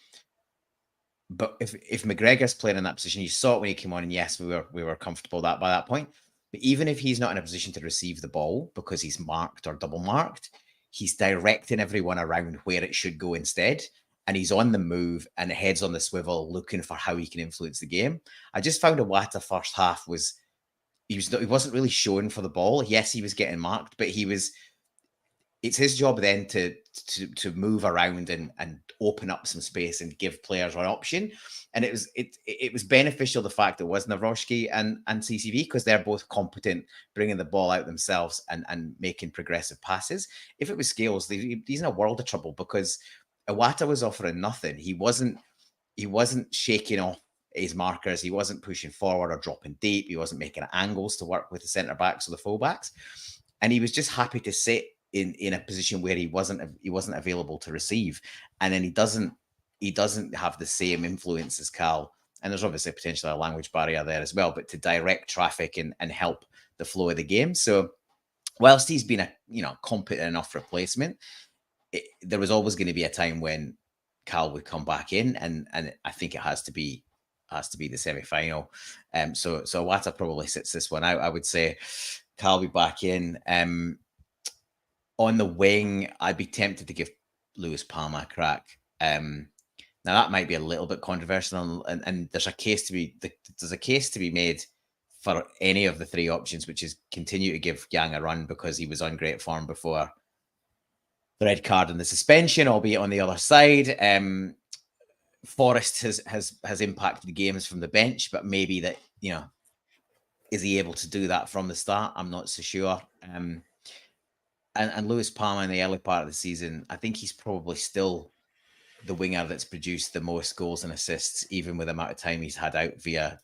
S3: But if McGregor's playing in that position, you saw it when he came on, and yes, we were comfortable by that point. But even if he's not in a position to receive the ball because he's marked or double marked, he's directing everyone around where it should go instead. And he's on the move and heads on the swivel, looking for how he can influence the game. I just found Iwata first half he wasn't really showing for the ball. Yes, he was getting marked, but it's his job then to move around and open up some space and give players an option. And it was beneficial, the fact that it was Nawrocki and CCV, because they're both competent bringing the ball out themselves and making progressive passes. If it was Scales, he's in a world of trouble, because Iwata was offering nothing. He wasn't shaking off his markers. He wasn't pushing forward or dropping deep. He wasn't making angles to work with the centre backs or the full backs. And he was just happy to sit in a position where he wasn't available to receive. And then he doesn't have the same influence as Cal. And there's obviously potentially a language barrier there as well, but to direct traffic and help the flow of the game. So whilst he's been a competent enough replacement, there was always going to be a time when Cal would come back in, and I think it has to be the semi-final. So Iwata probably sits this one out. I would say Cal will be back in. On the wing, I'd be tempted to give Lewis Palmer a crack. Now that might be a little bit controversial, and there's a case to be made for any of the three options, which is continue to give Yang a run because he was on great form before the red card and the suspension, albeit on the other side. Forrest has impacted the games from the bench, but maybe that, is he able to do that from the start? I'm not so sure. And Lewis Palmer in the early part of the season, I think he's probably still the winger that's produced the most goals and assists, even with the amount of time he's had out via,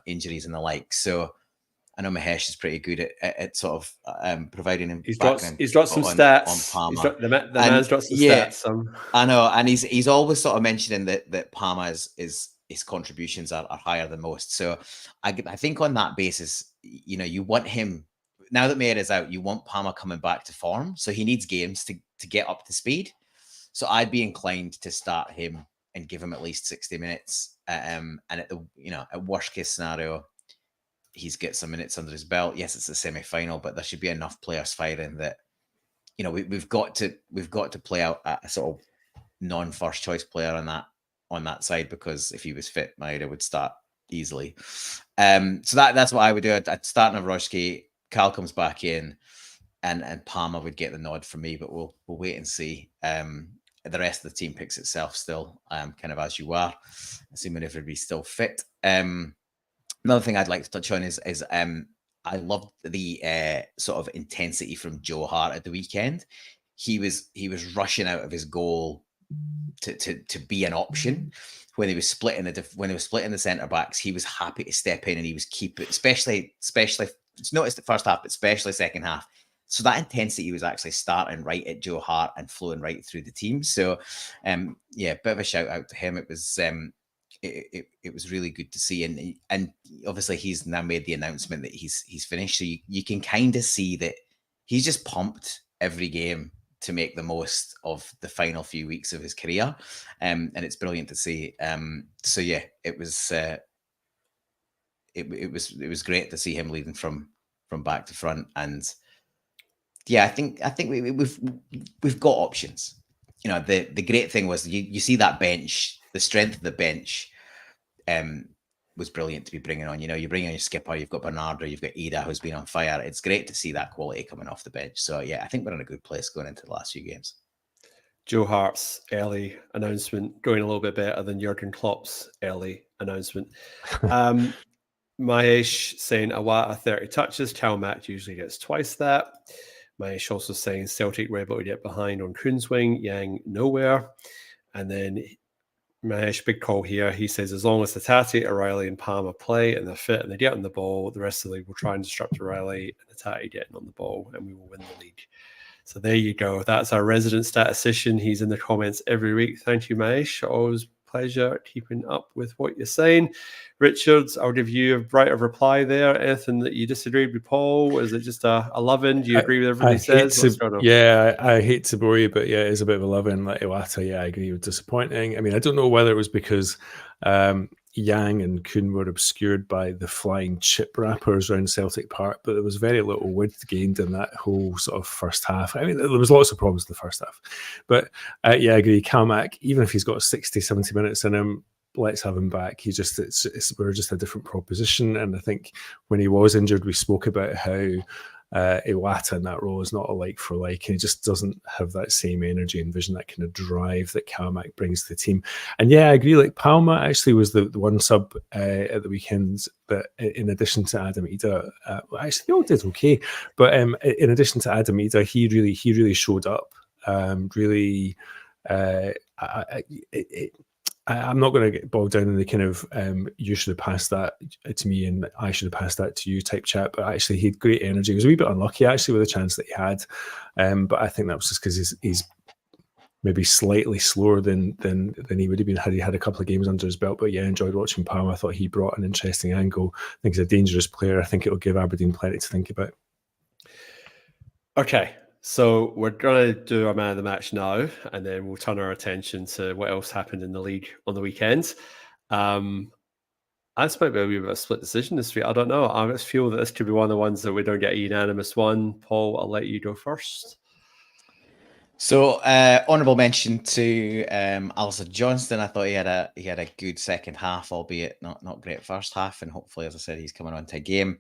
S3: injuries and the like. So I know Mahesh is pretty good at sort of providing him.
S1: He's got some stats.
S3: On Palmer.
S1: The man's got some stats.
S3: I know, and he's always sort of mentioning that Palmer's his contributions are higher than most. So I think on that basis, you want him, now that Mayer is out, you want Palmer coming back to form. So he needs games to get up to speed. So I'd be inclined to start him and give him at least 60 minutes. And at at worst case scenario, he's got some minutes under his belt. Yes, it's a semi-final, but there should be enough players firing that, we've got to play out a sort of non-first choice player on that side, because if he was fit, Maeda would start easily. So that's what I would do. I'd start Nawrocki. Cal comes back in, and Palmer would get the nod from me, but we'll wait and see. The rest of the team picks itself still, kind of as you are, assuming everybody's still fit. Another thing I'd like to touch on is I loved the sort of intensity from Joe Hart at the weekend. He was rushing out of his goal to be an option when he was splitting the centre backs. He was happy to step in, and he was keeping, especially it's noticed the first half, but especially second half. So that intensity was actually starting right at Joe Hart and flowing right through the team. So bit of a shout out to him. It was it was really good to see, and obviously he's now made the announcement that he's finished. So you can kind of see that he's just pumped every game to make the most of the final few weeks of his career, and it's brilliant to see. So yeah, it was it was great to see him leading from back to front, and yeah, I think we've got options. The great thing was you see that bench, the strength of the bench was brilliant to be bringing on. You bring on your skipper, you've got Bernardo, you've got Ida, who's been on fire. It's great to see that quality coming off the bench. So yeah, I think we're in a good place going into the last few games.
S1: Joe Hart's early announcement going a little bit better than Jurgen Klopp's early announcement. Mahesh saying Iwata 30 touches, Cal Mack usually gets twice that. Mahesh also saying Celtic were able to get behind on Kuhn's wing, Yang nowhere. And then Mahesh, big call here. He says as long as the Tati, O'Reilly and Palmer play and they're fit and they get on the ball, the rest of the league will try and disrupt O'Reilly and the Tati getting on the ball, and we will win the league. So there you go. That's our resident statistician. He's in the comments every week. Thank you, Mahesh. Always pleasure keeping up with what you're saying. Richard, I'll give you a right of reply there. Anything that you disagreed with Paul? Is it just a 11? Do you agree with everything he says?
S2: I hate to bore you, but yeah, it's a bit of 11. Like Iwata, yeah, I agree with disappointing. I mean, I don't know whether it was because Yang and Kuhn were obscured by the flying chip wrappers around Celtic Park, but there was very little width gained in that whole sort of first half. I mean, there was lots of problems in the first half. But yeah, I agree. Calmac, even if he's got 60, 70 minutes in him, let's have him back. We're just a different proposition. And I think when he was injured, we spoke about how Iwata in that role is not a like for like, and he just doesn't have that same energy and vision, that kind of drive that Calmac brings to the team. And yeah, I agree. Like Palma actually was the one sub at the weekend that, in addition to Adam Ida, actually they all did okay. But in addition to Adam Ida, he really showed up. I'm not going to get bogged down in the kind of you should have passed that to me and I should have passed that to you type chat, but actually he had great energy. He was a wee bit unlucky actually with the chance that he had, but I think that was just because he's maybe slightly slower than he would have been had he had a couple of games under his belt. But yeah, I enjoyed watching Palmer. I thought he brought an interesting angle. I think he's a dangerous player. I think it'll give Aberdeen plenty to think about.
S1: Okay. So we're going to do our man of the match now, and then we'll turn our attention to what else happened in the league on the weekend. I might be a bit of a split decision this week. I don't know. I just feel that this could be one of the ones that we don't get a unanimous one. Paul, I'll let you go first.
S3: So honourable mention to Alistair Johnston. I thought he had a good second half, albeit not great first half, and hopefully, as I said, he's coming on to a game.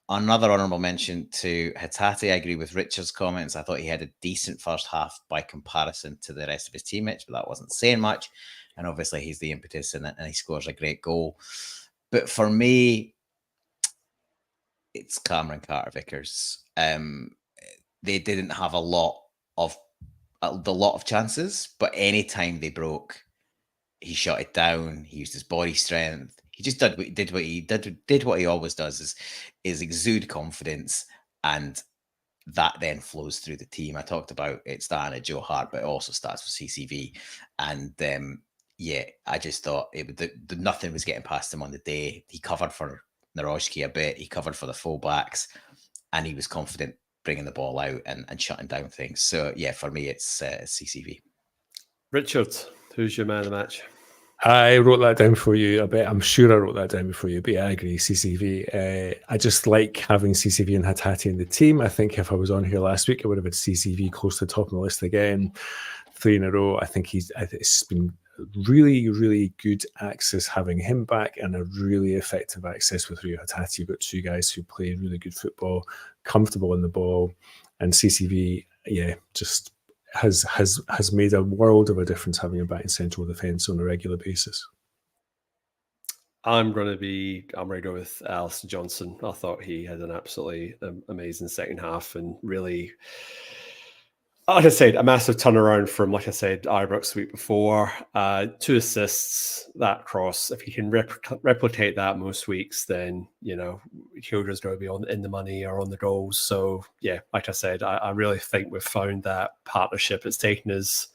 S3: Another honourable mention to Hatate. I agree with Richard's comments. I thought he had a decent first half by comparison to the rest of his teammates, but that wasn't saying much. And obviously, he's the impetus in it, and he scores a great goal. But for me, it's Cameron Carter-Vickers. They didn't have a lot of chances, but anytime they broke, he shut it down. He used his body strength. He just did what he always does, is exude confidence, and that then flows through the team. I talked about it starting at Joe Hart, but it also starts with CCV. And yeah, I just thought nothing was getting past him on the day. He covered for Naroshki a bit. He covered for the fullbacks, and he was confident bringing the ball out and shutting down things. So yeah, for me, it's CCV.
S1: Richard, who's your man of the match?
S2: I wrote that down for you. I'm sure I wrote that down before you, but yeah, I agree. CCV. I just like having CCV and Hatate in the team. I think if I was on here last week, I would have had CCV close to the top of the list again, 3 in a row. I think it's been really, really good access having him back, and a really effective access with Rio Hatate. You've got two guys who play really good football, comfortable in the ball, and CCV, yeah, just has made a world of a difference having him back in central defence on a regular basis.
S1: I'm going to go with Alistair Johnston. I thought he had an absolutely amazing second half, and really, like I said, a massive turnaround from, like I said, Ibrox the week before. 2 assists, that cross. If he can replicate that most weeks, then, Kildra's going to be in the money or on the goals. So, yeah, like I said, I really think we've found that partnership. It's taken us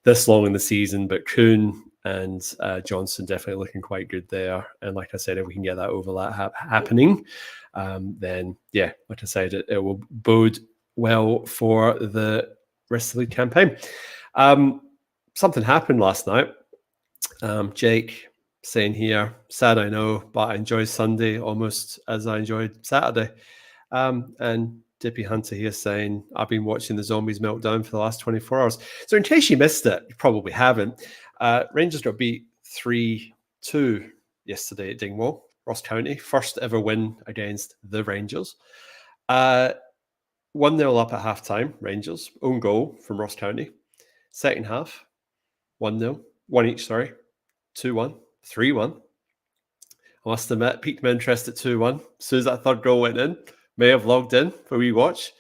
S1: this long in the season, but Kuhn and Johnson definitely looking quite good there. And like I said, if we can get that overlap happening, then, yeah, like I said, it will bode well for the rest of the campaign. Something happened last night. Jake saying here, sad I know, but I enjoyed Sunday almost as I enjoyed Saturday. And Dippy Hunter here saying, I've been watching the Zombies meltdown for the last 24 hours. So in case you missed it, you probably haven't. Rangers got beat 3-2 yesterday at Dingwall, Ross County. First ever win against the Rangers. 1-0 up at half-time, Rangers. Own goal from Ross County. Second half, 1-0. 1 each, 2-1. 3-1. I must admit, piqued my interest at 2-1. As soon as that third goal went in, may have logged in for a wee watch.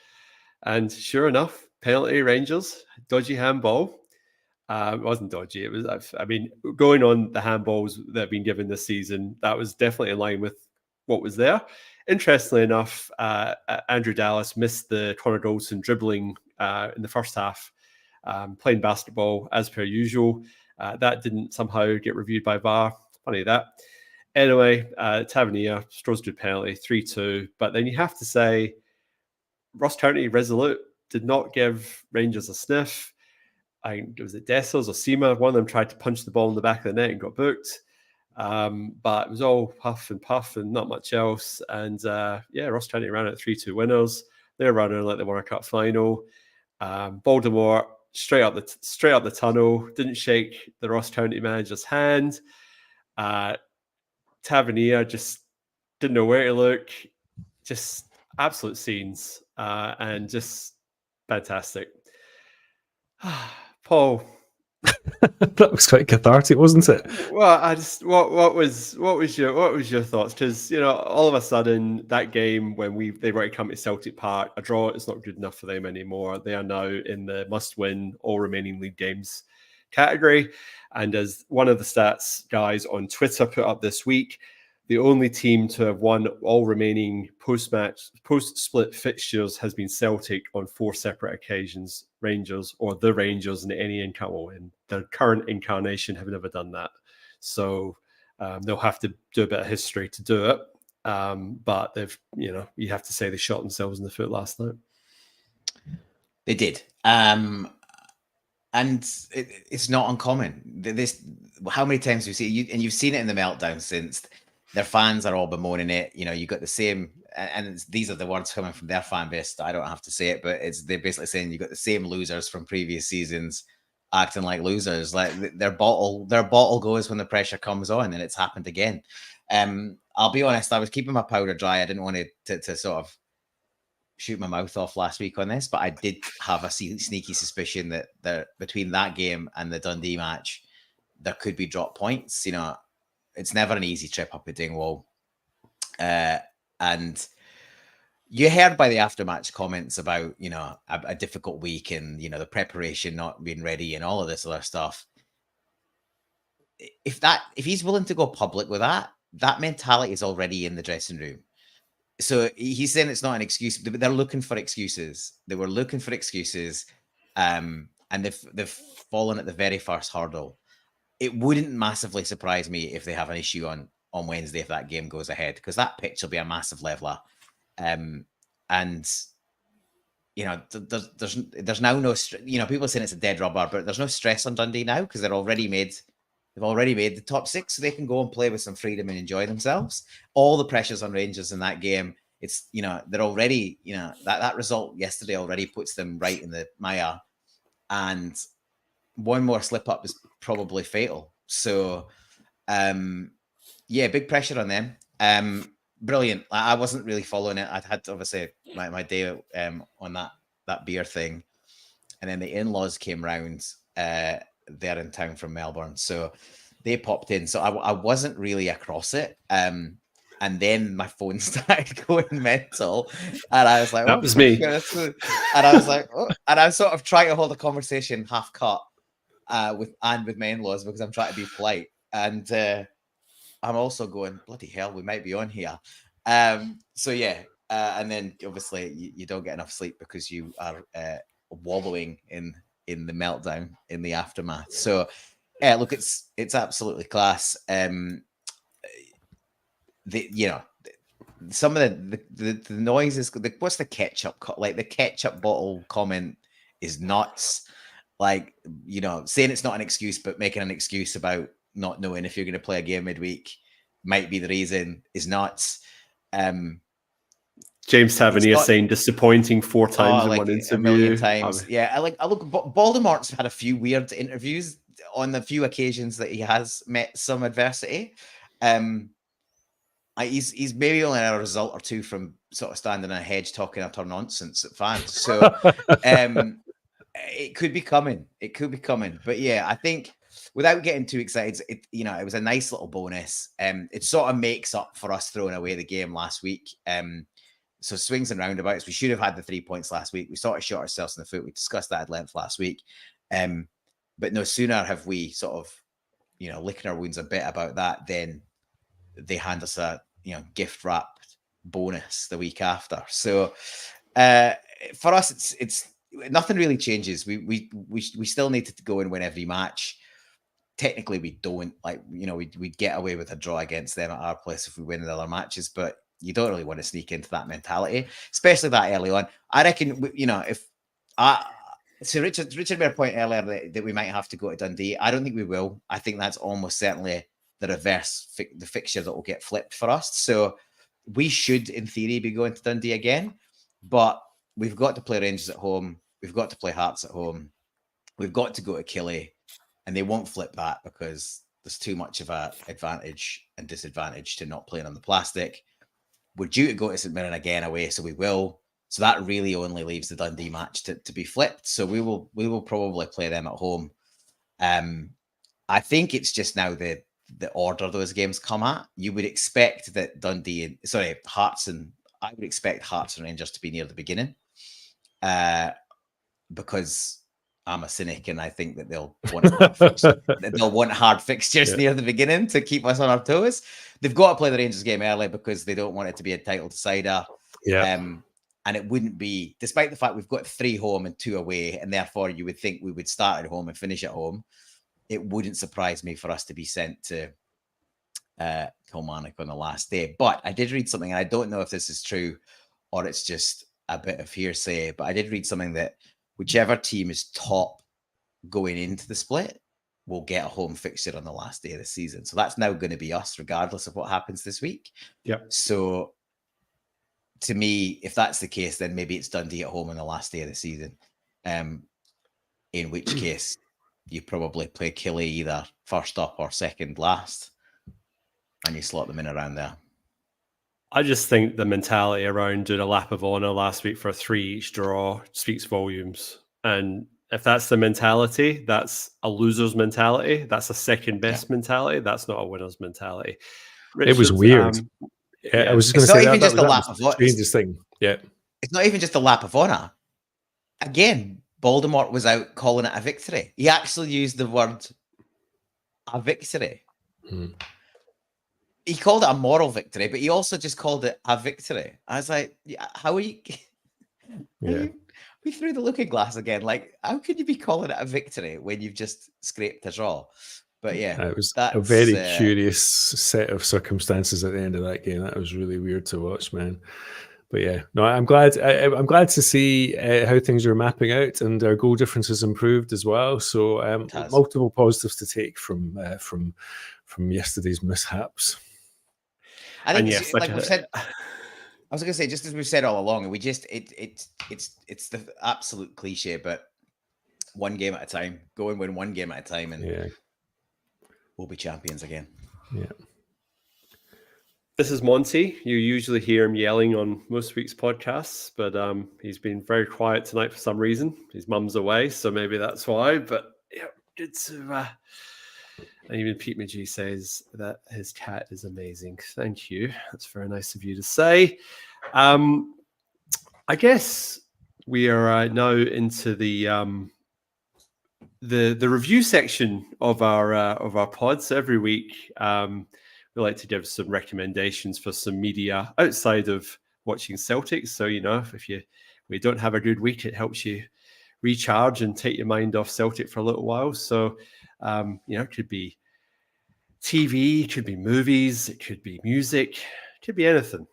S1: And sure enough, penalty Rangers, dodgy handball. It wasn't dodgy. It was, going on the handballs that have been given this season, that was definitely in line with what was there. Interestingly enough, Andrew Dallas missed the Connor Goldson dribbling in the first half, playing basketball as per usual. That didn't somehow get reviewed by VAR. Funny that. Anyway, Tavernier, Strasbourg penalty, 3-2. But then you have to say, Ross County resolute, did not give Rangers a sniff. I think it was Dessers or Seema. One of them tried to punch the ball in the back of the net and got booked. But it was all puff and not much else. And Ross County ran out 3-2 winners. They're running like the World Cup final. Baltimore straight up the tunnel, didn't shake the Ross County manager's hand. Tavernier just didn't know where to look. Just absolute scenes and just fantastic. Paul,
S2: that was quite cathartic, wasn't it?
S1: Well, I just what was your thoughts? Because all of a sudden that game when they were to come to Celtic Park, a draw is not good enough for them anymore. They are now in the must-win all remaining league games category. And as one of the stats guys on Twitter put up this week, the only team to have won all remaining post-split fixtures has been Celtic on 4 separate occasions. Rangers or the Rangers in in the current incarnation have never done that. So they'll have to do a bit of history to do it. But they've, you have to say they shot themselves in the foot last night.
S3: They did. And it's not uncommon. How many times do you see and you've seen it in the meltdown since their fans are all bemoaning it. You got the same, and these are the words coming from their fan base. I don't have to say it, but they're basically saying you got the same losers from previous seasons acting like losers. Like their bottle goes when the pressure comes on, and it's happened again. I'll be honest, I was keeping my powder dry. I didn't want to sort of shoot my mouth off last week on this, but I did have a sneaky suspicion that between that game and the Dundee match, there could be drop points. It's never an easy trip up a Dingwall. And you heard by the aftermatch comments about, a difficult week and, the preparation not being ready and all of this other stuff. If he's willing to go public with that mentality is already in the dressing room. So he's saying it's not an excuse, but they're looking for excuses. They were looking for excuses. And they've fallen at the very first hurdle. It wouldn't massively surprise me if they have an issue on Wednesday if that game goes ahead, because that pitch will be a massive leveler. And there's now no people are saying it's a dead rubber, but there's no stress on Dundee now because they've already made the top 6, so they can go and play with some freedom and enjoy themselves. All the pressures on Rangers in that game. It's they're already that result yesterday already puts them right in the mire, and one more slip up is probably fatal. So, big pressure on them. Brilliant. I wasn't really following it. I'd had obviously my day on that beer thing, and then the in-laws came round. They're in town from Melbourne, so they popped in. So I wasn't really across it. And then my phone started going mental, and I was like,
S1: "That was me."
S3: And I was like, oh. And I was sort of trying to hold a conversation half cut with my in-laws because I'm trying to be polite, and I'm also going, bloody hell, we might be on here. And then obviously you don't get enough sleep because you are wallowing in the meltdown in the aftermath. So look, it's absolutely class. Some of the noises, what's the ketchup, like the ketchup bottle comment is nuts. Like, saying it's not an excuse, but making an excuse about not knowing if you're going to play a game midweek might be the reason is nuts.
S1: James Tavernier saying disappointing 4 times in one interview.
S3: A million times. I look, Baldemore's had a few weird interviews on the few occasions that he has met some adversity. He's maybe only a result or two from sort of standing on a hedge talking utter nonsense at fans. So it could be coming. It could be coming. But I think without getting too excited, it was a nice little bonus. It sort of makes up for us throwing away the game last week. So swings and roundabouts. We should have had the 3 points last week. We sort of shot ourselves in the foot. We discussed that at length last week. But no sooner have we sort of, licking our wounds a bit about that, then they hand us a gift wrapped bonus the week after. So for us, it's nothing really changes. We still need to go and win every match. technically we don't, like, we'd get away with a draw against them at our place if we win the other matches, but you don't really want to sneak into that mentality, especially that early on. I reckon, so Richard made a point earlier that we might have to go to Dundee. I don't think we will. I think that's almost certainly the reverse, the fixture that will get flipped for us. So we should, in theory, be going to Dundee again, but we've got to play Rangers at home. We've got to play Hearts at home. We've got to go to Killie, and they won't flip that because there's too much of an advantage and disadvantage to not playing on the plastic. We're due to go to St Mirren again away, so we will. So that really only leaves the Dundee match to be flipped. So we will probably play them at home. I think it's just now the order those games come at. You would expect that Hearts and Rangers to be near the beginning, because I'm a cynic and I think that they'll want hard fixtures near the beginning to keep us on our toes. They've got to play the Rangers game early because they don't want it to be a title decider.
S2: Yeah.
S3: And it wouldn't be, despite the fact we've got 3 home and 2 away, and therefore you would think we would start at home and finish at home. It wouldn't surprise me for us to be sent to Kilmarnock on the last day. But I did read something, and I don't know if this is true or it's just a bit of hearsay, but I did read something that whichever team is top going into the split will get a home fixture on the last day of the season. So that's now going to be us, regardless of what happens this week.
S1: Yep.
S3: So to me, if that's the case, then maybe it's Dundee at home on the last day of the season. In which case, you probably play Killie either first up or second last, and you slot them in around there.
S1: I just think the mentality around doing a lap of honour last week for a 3 each draw speaks volumes. And if that's the mentality, that's a loser's mentality. That's a second best mentality. That's not a winner's mentality. Richard,
S2: it was weird. I was just going to say
S3: even just a lap of honour.
S2: Strangest thing. Yeah.
S3: It's not even just a lap of honour. Again, Voldemort was out calling it a victory. He actually used the word a victory. He called it a moral victory, but he also just called it a victory. I was like, how are you? We threw the looking glass again. Like, how could you be calling it a victory when you've just scraped a draw? But yeah,
S2: it was a very curious set of circumstances at the end of that game. That was really weird to watch, man. But yeah, no, I'm glad. I'm glad to see how things are mapping out, and our goal difference has improved as well. So multiple positives to take from yesterday's mishaps.
S3: I think, yes, like we've said, I was going to say, just as we've said all along, we just it's the absolute cliche, but one game at a time. Go and win one game at a time, and we'll be champions again.
S2: Yeah.
S1: This is Monty. You usually hear him yelling on most week's podcasts, but he's been very quiet tonight for some reason. His mum's away, so maybe that's why. But yeah, good to. And even Pete McGee says that his cat is amazing. Thank you. That's very nice of you to say. I guess we are now into the review section of our pods. Every week, we like to give some recommendations for some media outside of watching Celtic. So, if we don't have a good week, it helps you recharge and take your mind off Celtic for a little while. So, it could be TV, it could be movies, it could be music, it could be anything.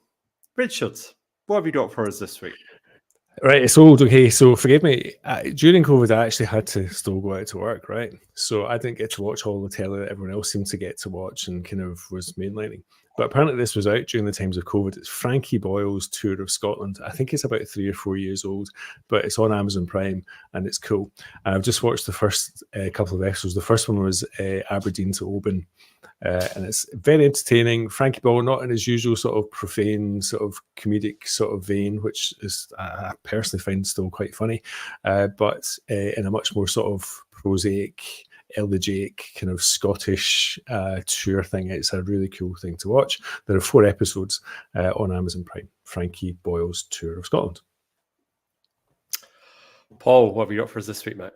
S1: Richard, what have you got for us this week?
S2: Right, okay, so forgive me. During COVID, I actually had to still go out to work, right? So I didn't get to watch all the telly that everyone else seemed to get to watch and kind of was mainlining. But apparently this was out during the times of COVID. It's Frankie Boyle's Tour of Scotland. I think it's about 3 or 4 years old, but it's on Amazon Prime and it's cool. I've just watched the first couple of episodes. The first one was Aberdeen to Oban. And it's very entertaining. Frankie Boyle, not in his usual sort of profane, sort of comedic sort of vein, which is I personally find still quite funny, but in a much more sort of prosaic, elegiac, kind of Scottish tour thing. It's a really cool thing to watch. There are 4 episodes on Amazon Prime. Frankie Boyle's Tour of Scotland.
S1: Paul, what have you got for us this week, mate?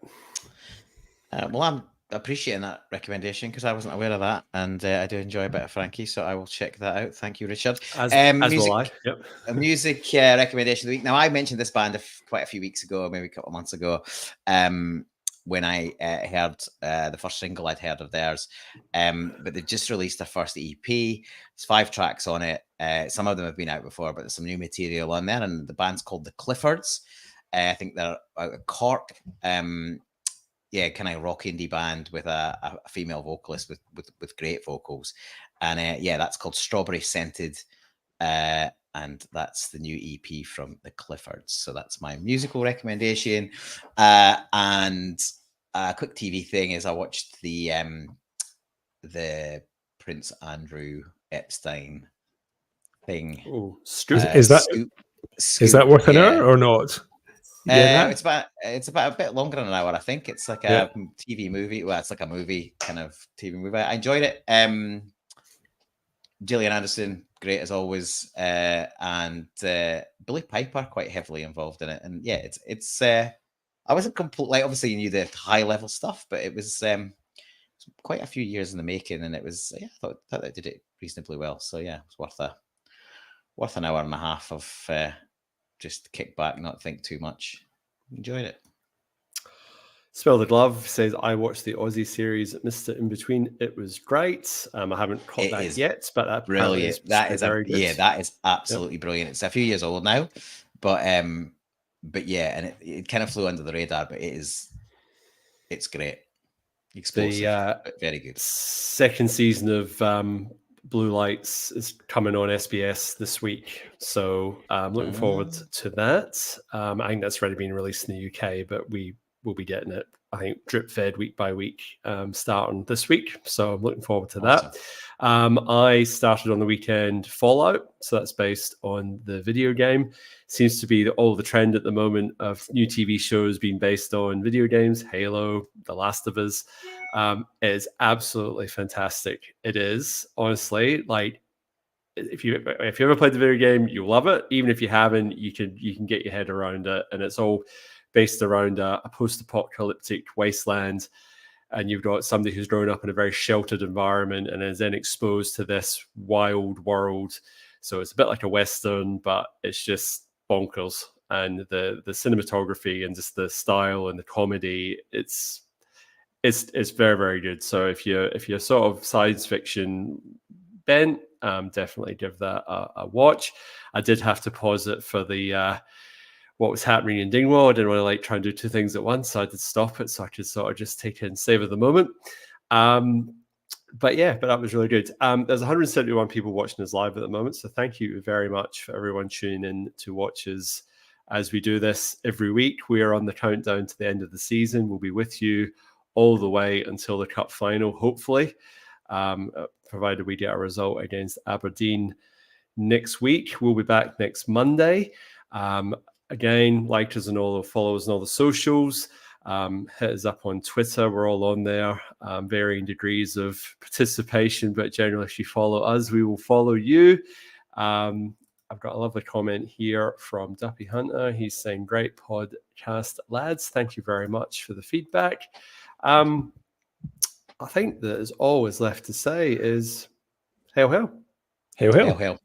S3: Well, I'm appreciating that recommendation because I wasn't aware of that, and I do enjoy a bit of Frankie, so I will check that out. Thank you, Richard.
S1: As
S3: music,
S1: will I. Yep.
S3: A music recommendation of the week. Now, I mentioned this band quite a few weeks ago, maybe a couple of months ago. when I heard the first single I'd heard of theirs. But they've just released their first EP. There's 5 tracks on it. Some of them have been out before, but there's some new material on there. And the band's called the Cliffords. I think they're out of Cork. Kind of rock indie band with a female vocalist with great vocals. And that's called Strawberry Scented. And that's the new EP from the Cliffords. So that's my musical recommendation. And a quick TV thing is I watched the Prince Andrew Epstein thing.
S1: Oh,
S2: is that worth an hour or not?
S3: It's about a bit longer than an hour. I think it's like a TV movie. Well, it's like a movie kind of TV movie. I enjoyed it. Gillian Anderson, great as always, and Billy Piper quite heavily involved in it. And it's I wasn't completely, obviously you knew the high level stuff, but it was quite a few years in the making, and it was I thought they did it reasonably well. So it was worth an hour and a half of just kick back, not think too much. Enjoyed it.
S1: Spell the Glove says, I watched the Aussie series, missed it in between. It was great. I haven't caught that yet, but that
S3: brilliant. That is
S1: very good.
S3: That is absolutely brilliant. It's a few years old now, but and it kind of flew under the radar, but it's great. Explosive, very good.
S1: Second season of Blue Lights is coming on SBS this week, so I'm looking forward to that. I think that's already been released in the UK, but we will be getting it, I think, drip fed week by week, starting this week. So I'm looking forward to that. I started on the weekend Fallout, so that's based on the video game. Seems to be all the trend at the moment of new TV shows being based on video games. Halo, The Last of Us. It is absolutely fantastic. It is, honestly, like, if you ever played the video game, you love it. Even if you haven't, you can get your head around it, and it's all based around a post-apocalyptic wasteland, and you've got somebody who's grown up in a very sheltered environment and is then exposed to this wild world. So it's a bit like a Western, but it's just bonkers. And the cinematography and just the style and the comedy, it's very, very good. So if you're sort of science fiction bent, definitely give that a watch. I did have to pause it for the what was happening in Dingwall. I didn't want to try and do 2 things at once, so I did stop it so I could sort of just take it and savor the moment. But that was really good. There's 171 people watching us live at the moment, so thank you very much for everyone tuning in to watch us as we do this every week. We are on the countdown to the end of the season. We'll be with you all the way until the cup final, hopefully, provided we get a result against Aberdeen next week. We'll be back next Monday. Again, like us and all the followers and all the socials. Hit us up on Twitter. We're all on there. Varying degrees of participation, but generally, if you follow us, we will follow you. I've got a lovely comment here from Duppy Hunter. He's saying, great podcast, lads. Thank you very much for the feedback. I think that is always left to say is hail, hail.
S2: Hail, hail.
S3: Hail, hail.